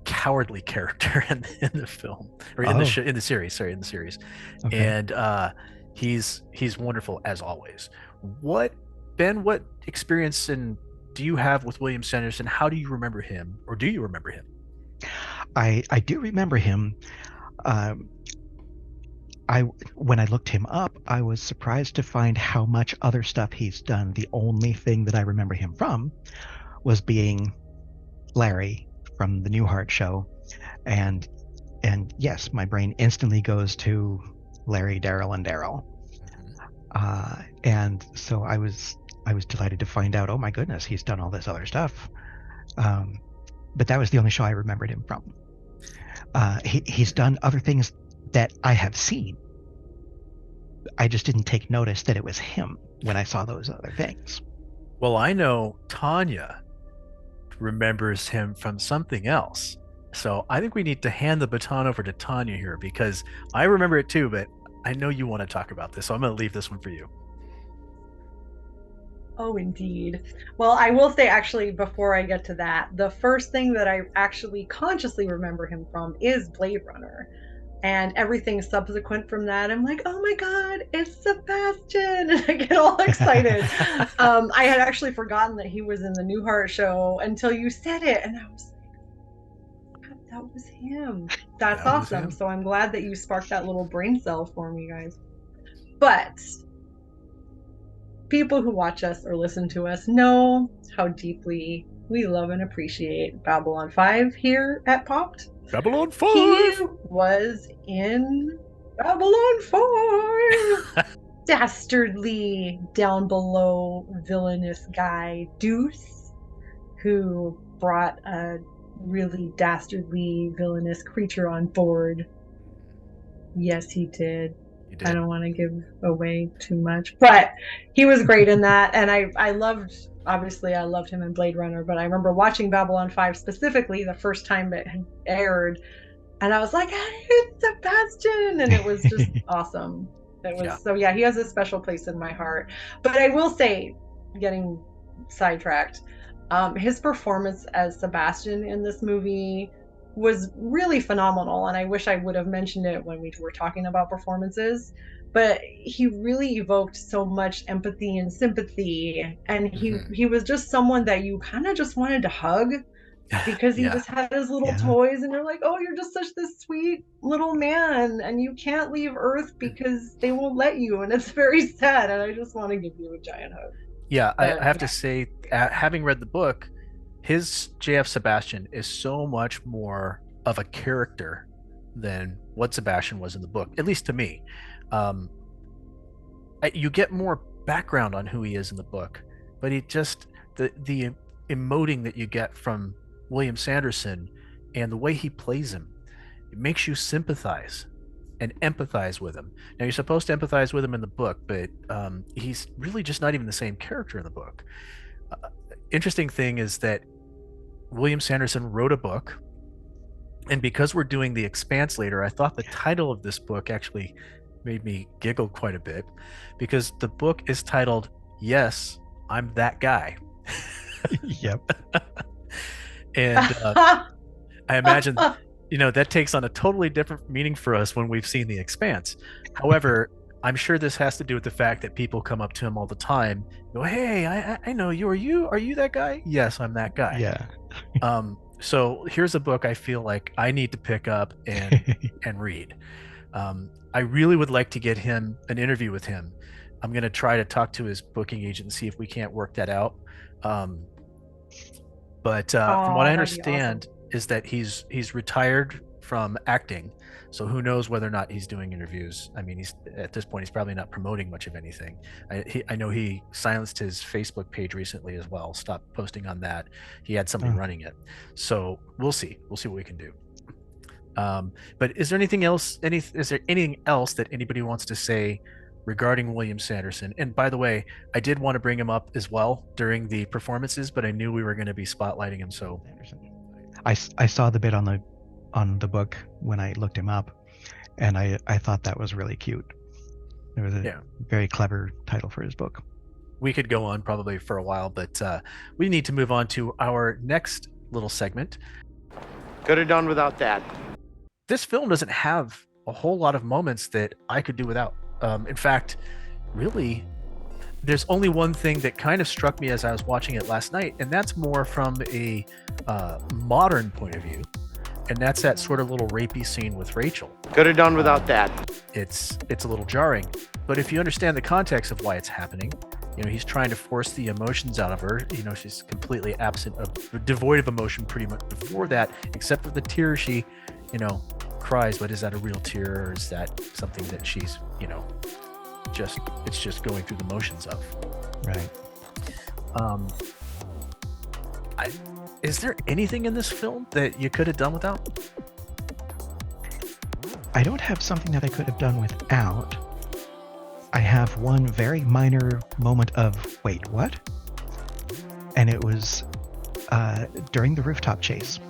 cowardly character in the film, or in the series. Okay. And he's wonderful as always. What experience do you have with William Sanderson? How do you remember him, or do you remember him? I do remember him. When I looked him up, I was surprised to find how much other stuff he's done. The only thing that I remember him from was being Larry from the Newhart show, and yes, my brain instantly goes to Larry, Daryl, and Daryl. And so I was delighted to find out, oh my goodness, he's done all this other stuff. But that was the only show I remembered him from. He's done other things that I have seen. I just didn't take notice that it was him when I saw those other things. Well, I know Tanya remembers him from something else. So I think we need to hand the baton over to Tanya here, because I remember it too, but I know you want to talk about this, so I'm going to leave this one for you. Oh, indeed. Well, I will say, actually, before I get to that, the first thing that I actually consciously remember him from is Blade Runner. And everything subsequent from that, I'm like, oh my God, it's Sebastian! And I get all excited. I had actually forgotten that he was in the Newhart show until you said it. And I was like, God, that was him. That's awesome. So I'm glad that you sparked that little brain cell for me, guys. But people who watch us or listen to us know how deeply we love and appreciate Babylon 5 here at Popped. Babylon 5! He was in Babylon 5! Dastardly, down below, villainous guy, Deuce, who brought a really dastardly, villainous creature on board. Yes, he did. I don't want to give away too much, but he was great in that, and I loved him in Blade Runner, but I remember watching Babylon 5 specifically the first time it had aired, and I was like, hey, it's Sebastian, and it was just awesome. It was So he has a special place in my heart. But I will say, getting sidetracked, his performance as Sebastian in this movie was really phenomenal, and I wish I would have mentioned it when we were talking about performances, but he really evoked so much empathy and sympathy, and he was just someone that you kind of just wanted to hug, because he just had his little toys, and you're like, oh, you're just such this sweet little man, and you can't leave Earth because they won't let you, and it's very sad, and I just want to give you a giant hug. I have to say, having read the book, his J.F. Sebastian is so much more of a character than what Sebastian was in the book, at least to me. You get more background on who he is in the book, but he just, the emoting that you get from William Sanderson and the way he plays him, it makes you sympathize and empathize with him. Now, you're supposed to empathize with him in the book, but he's really just not even the same character in the book. Interesting thing is that William Sanderson wrote a book, and because we're doing The Expanse later, I thought the title of this book actually made me giggle quite a bit, because the book is titled Yes, I'm That Guy. Yep. And I imagine, that takes on a totally different meaning for us when we've seen The Expanse. However, I'm sure this has to do with the fact that people come up to him all the time, go, hey, I know you. Are you that guy? Yes, I'm that guy. Yeah. So here's a book I feel like I need to pick up and read. I really would like to get him an interview with him. I'm going to try to talk to his booking agent and see if we can't work that out. But from what I understand is that he's retired from acting. So who knows whether or not he's doing interviews. I mean, at this point, he's probably not promoting much of anything. I know he silenced his Facebook page recently as well, stopped posting on that. He had somebody running it. So we'll see. We'll see what we can do. But is there anything else? Is there anything else that anybody wants to say regarding William Sanderson? And by the way, I did want to bring him up as well during the performances, but I knew we were going to be spotlighting him. So I saw the bit on the book when I looked him up, and I thought that was really cute. It was a very clever title for his book. We could go on probably for a while, but we need to move on to our next little segment. Could have done without that. This film doesn't have a whole lot of moments that I could do without. In fact, really, there's only one thing that kind of struck me as I was watching it last night, and that's more from a modern point of view, and that's that sort of little rapey scene with Rachel. Could have done without that. It's a little jarring, but if you understand the context of why it's happening, he's trying to force the emotions out of her. She's completely devoid of emotion pretty much before that, except for the tear she, cries. But is that a real tear, or is that something that she's, just going through the motions of? Right. Is there anything in this film that you could have done without? I don't have something that I could have done without. I have one very minor moment of, wait, what? And it was during the rooftop chase.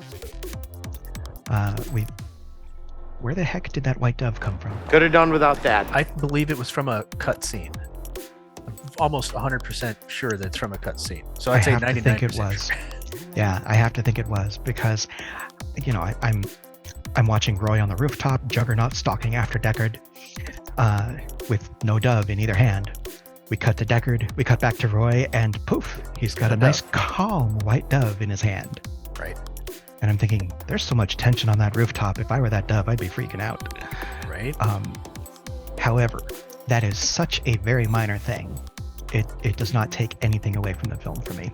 Where the heck did that white dove come from? Could have done without that. I believe it was from a cut scene. I'm almost 100% sure that it's from a cut scene. So I'd say 99%. I have to think it was. Yeah, I have to think it was, because, I'm watching Roy on the rooftop, Juggernaut stalking after Deckard, with no dove in either hand. We cut to Deckard, we cut back to Roy, and poof, he's got a nice calm white dove in his hand. Right. And I'm thinking, there's so much tension on that rooftop. If I were that dove, I'd be freaking out. Right. However, that is such a very minor thing. It does not take anything away from the film for me.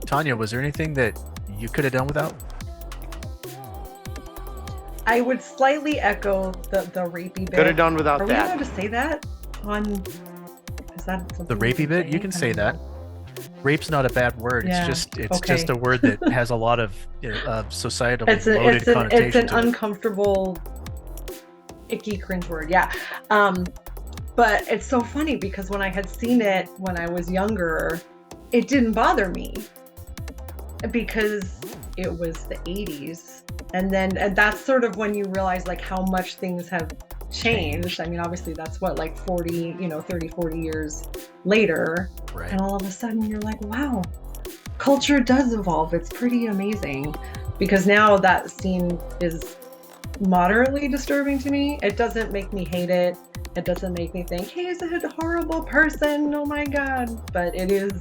Tanya, was there anything that you could have done without? I would slightly echo the rapey bit. Could have done without that. Are we allowed to say that on? Is that the rapey bit? You can say that. Rape's not a bad word. Yeah. It's just a word that has a lot of societal loaded connotation. It's an uncomfortable, icky, cringe word. Yeah. But it's so funny because when I had seen it when I was younger, it didn't bother me because it was the 80s. And that's sort of when you realize like how much things have changed. I mean, obviously that's what, like 40 years later. Right. And all of a sudden you're like, wow, culture does evolve. It's pretty amazing. Because now that scene is moderately disturbing to me. It doesn't make me hate it. It doesn't make me think, hey, he's a horrible person. Oh my God. But it is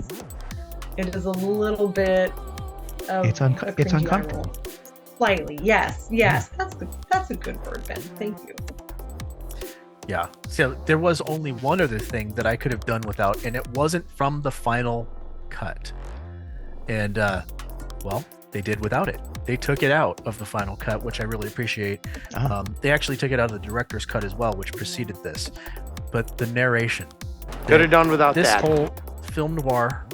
a little bit of it's uncomfortable. Slightly, yes. That's a good word, Ben. Thank you. Yeah. So there was only one other thing that I could have done without, and it wasn't from the final cut. And they did without it. They took it out of the final cut, which I really appreciate. They actually took it out of the director's cut as well, which preceded this. But the narration. Could have done without this that. This whole film noir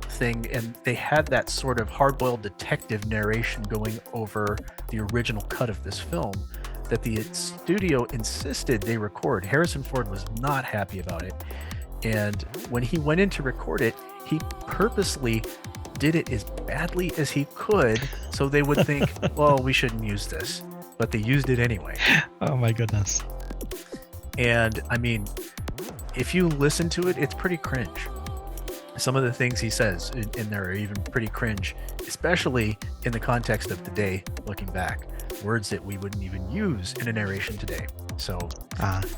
thing, and they had that sort of hard-boiled detective narration going over the original cut of this film that the studio insisted they record. Harrison Ford was not happy about it. And when he went in to record it, he purposely did it as badly as he could so they would think, well, we shouldn't use this. But they used it anyway. Oh my goodness. And I mean, if you listen to it, it's pretty cringe. Some of the things he says in there are even pretty cringe, especially in the context of today, looking back. Words that we wouldn't even use in a narration today. So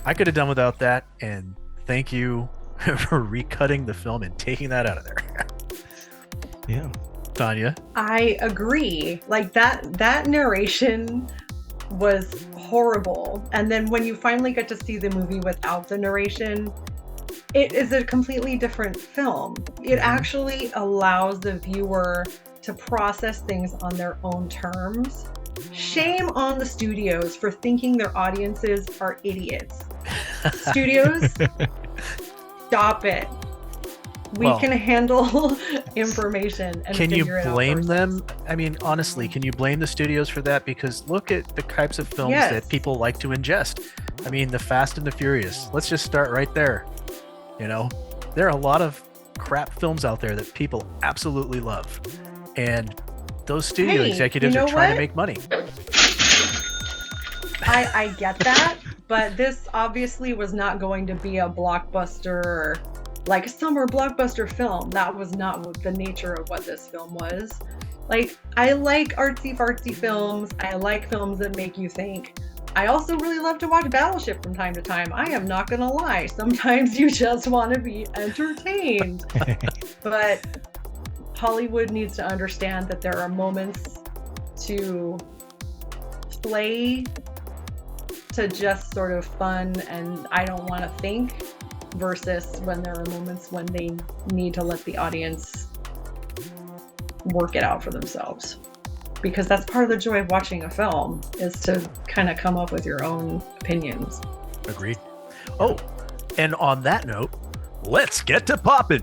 I could have done without that, and thank you for recutting the film and taking that out of there. Yeah. Tanya? I agree. Like that narration was horrible. And then when you finally get to see the movie without the narration, it is a completely different film. It actually allows the viewer to process things on their own terms. Shame on the studios for thinking their audiences are idiots. Studios, stop it. We can handle information and can you figure it out blame them? ourselves. I mean, honestly, can you blame the studios for that? Because look at the types of films Yes. that people like to ingest. I mean, the Fast and the Furious. Let's just start right there. You know, there are a lot of crap films out there that people absolutely love. And those studio Hey, executives you know are trying to what? make money. I get that, but this obviously was not going to be a blockbuster or like a summer blockbuster film. That was not what the nature of what this film was. Like, I like artsy fartsy films. I like films that make you think. I also really love to watch Battleship from time to time. I am not gonna lie. Sometimes you just want to be entertained. But Hollywood needs to understand that there are moments to play to just sort of fun and I don't want to think, versus when there are moments when they need to let the audience work it out for themselves. Because that's part of the joy of watching a film, is to kind of come up with your own opinions. Agreed. Oh, and on that note, let's get to Poppin.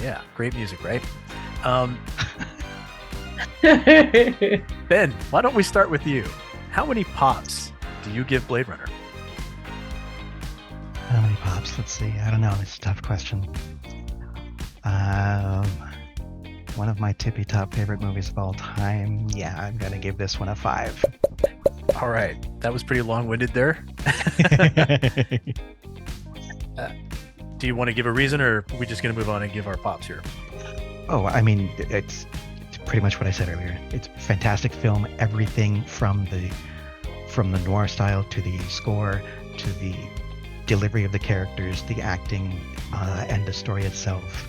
Yeah, great music, right? Ben, why don't we start with you? How many pops do you give Blade Runner? How many pops? Let's see. I don't know. It's a tough question. One of my tippy top favorite movies of all time. Yeah, I'm gonna give this one a 5. All right, that was pretty long-winded there. Do you want to give a reason, or are we just gonna move on and give our pops here? Oh, I mean, it's pretty much what I said earlier. It's a fantastic film. Everything from the noir style to the score to the delivery of the characters, the acting, and the story itself,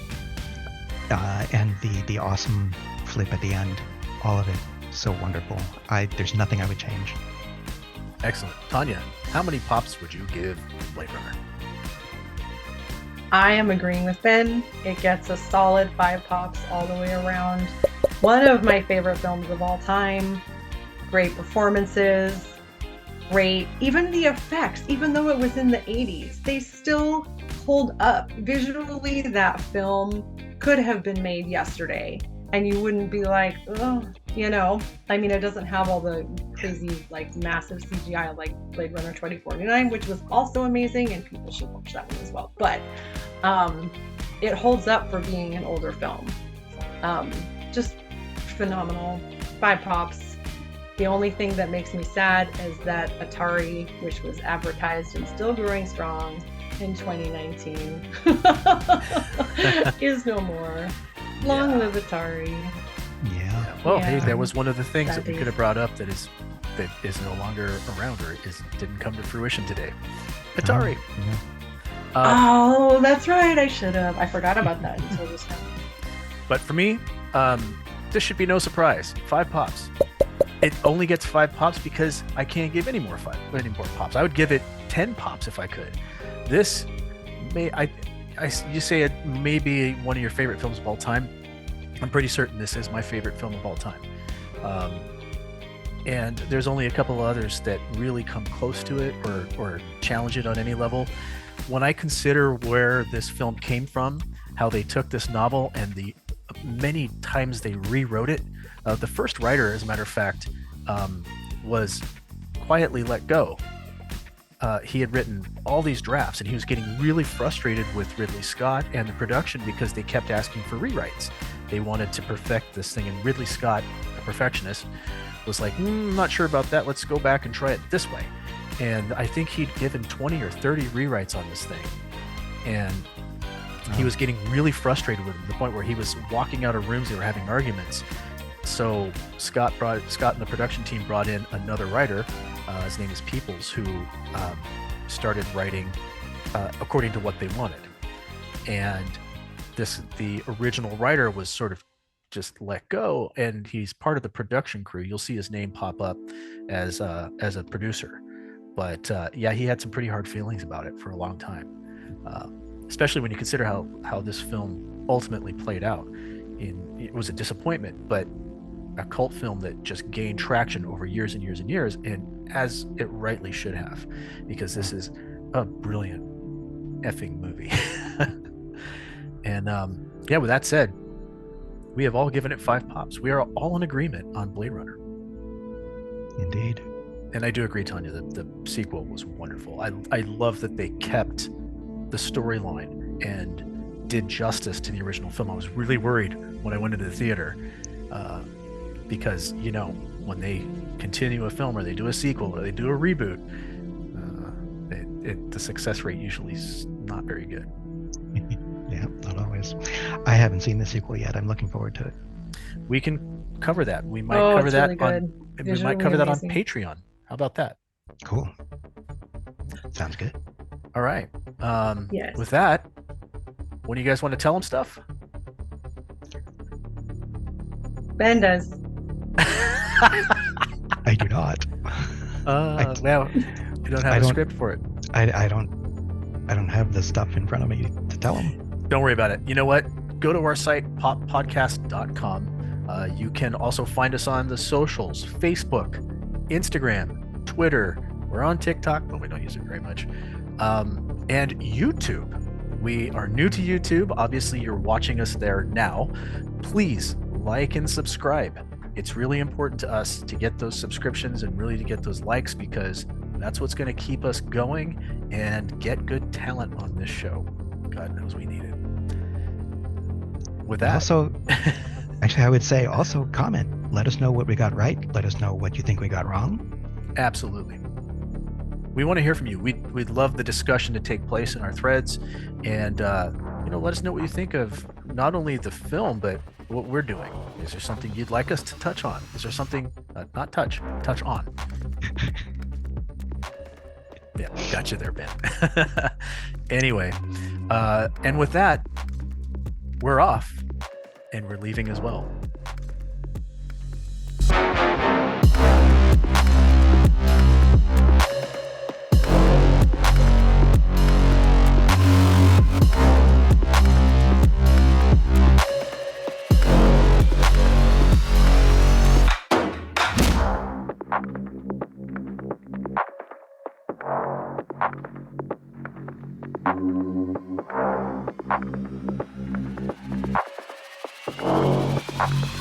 and the awesome flip at the end. All of it so wonderful. There's nothing I would change. Excellent. Tanya, how many pops would you give Blade Runner? I am agreeing with Ben. It gets a solid 5 pops all the way around. One of my favorite films of all time. Great performances. Great. Even the effects, even though it was in the 80s, they still hold up. Visually, that film could have been made yesterday. And you wouldn't be like, oh, you know. I mean, it doesn't have all the crazy, like, massive CGI like Blade Runner 2049, which was also amazing, and people should watch that one as well. But it holds up for being an older film. Just phenomenal. 5 pops. The only thing that makes me sad is that Atari, which was advertised and still growing strong in 2019, is no more. Long live Atari. Yeah. Well, Yeah. hey, that was one of the things Sad that we days. could have brought up that is no longer around, or didn't come to fruition today. Atari. Oh, that's right. I should have. I forgot about that until just now. But for me, this should be no surprise. 5 pops. It only gets 5 pops because I can't give any more pops. I would give it 10 pops if I could. This you say it may be one of your favorite films of all time. I'm pretty certain this is my favorite film of all time. And there's only a couple others that really come close to it or challenge it on any level. When I consider where this film came from, how they took this novel and the many times they rewrote it, the first writer, as a matter of fact, was quietly let go. He had written all these drafts, and he was getting really frustrated with Ridley Scott and the production because they kept asking for rewrites. They wanted to perfect this thing, and Ridley Scott, a perfectionist, was like, not sure about that. Let's go back and try it this way. And I think he'd given 20 or 30 rewrites on this thing. And he was getting really frustrated with it, to the point where he was walking out of rooms. They were having arguments. So Scott and the production team brought in another writer. His name is Peoples, who started writing according to what they wanted. And the original writer was sort of just let go, and he's part of the production crew. You'll see his name pop up as a producer. But yeah, he had some pretty hard feelings about it for a long time, especially when you consider how this film ultimately played out. It was a disappointment, but a cult film that just gained traction over years and years and years, and as it rightly should have, because this is a brilliant effing movie. And yeah, with that said, we have all given it 5 pops. We are all in agreement on Blade Runner. Indeed. And I do agree, Tanya, that the sequel was wonderful. I love that they kept the storyline and did justice to the original film. I was really worried when I went into the theater because, you know, when they continue a film or they do a sequel or they do a reboot, the success rate usually is not very good. Yeah, not always. I haven't seen the sequel yet. I'm looking forward to it. We can cover that. We might cover that really on. good. We might cover that on Amazing. Patreon. How about that? Cool. Sounds good. All right. Yes. With that, when do you guys want to tell them stuff? Ben does. I do not. Well, you don't have a script for it. I don't have the stuff in front of me to tell them. Don't worry about it. You know what? Go to our site, poppodcast.com. You can also find us on the socials, Facebook, Instagram, Twitter. We're on TikTok, but we don't use it very much. And YouTube. We are new to YouTube. Obviously, you're watching us there now. Please like and subscribe. It's really important to us to get those subscriptions and really to get those likes, because that's what's going to keep us going and get good talent on this show. God knows we need it. With that, Also, actually, I would say also comment. Let us know what we got right. Let us know what you think we got wrong. absolutely. We want to hear from you. We'd love the discussion to take place in our threads, and let us know what you think of not only the film but what we're doing. Is there something you'd like us to touch on? Is there something not touch on? Yeah, got you there, Ben. Anyway, and with that, we're off, and we're leaving as well. Thank you.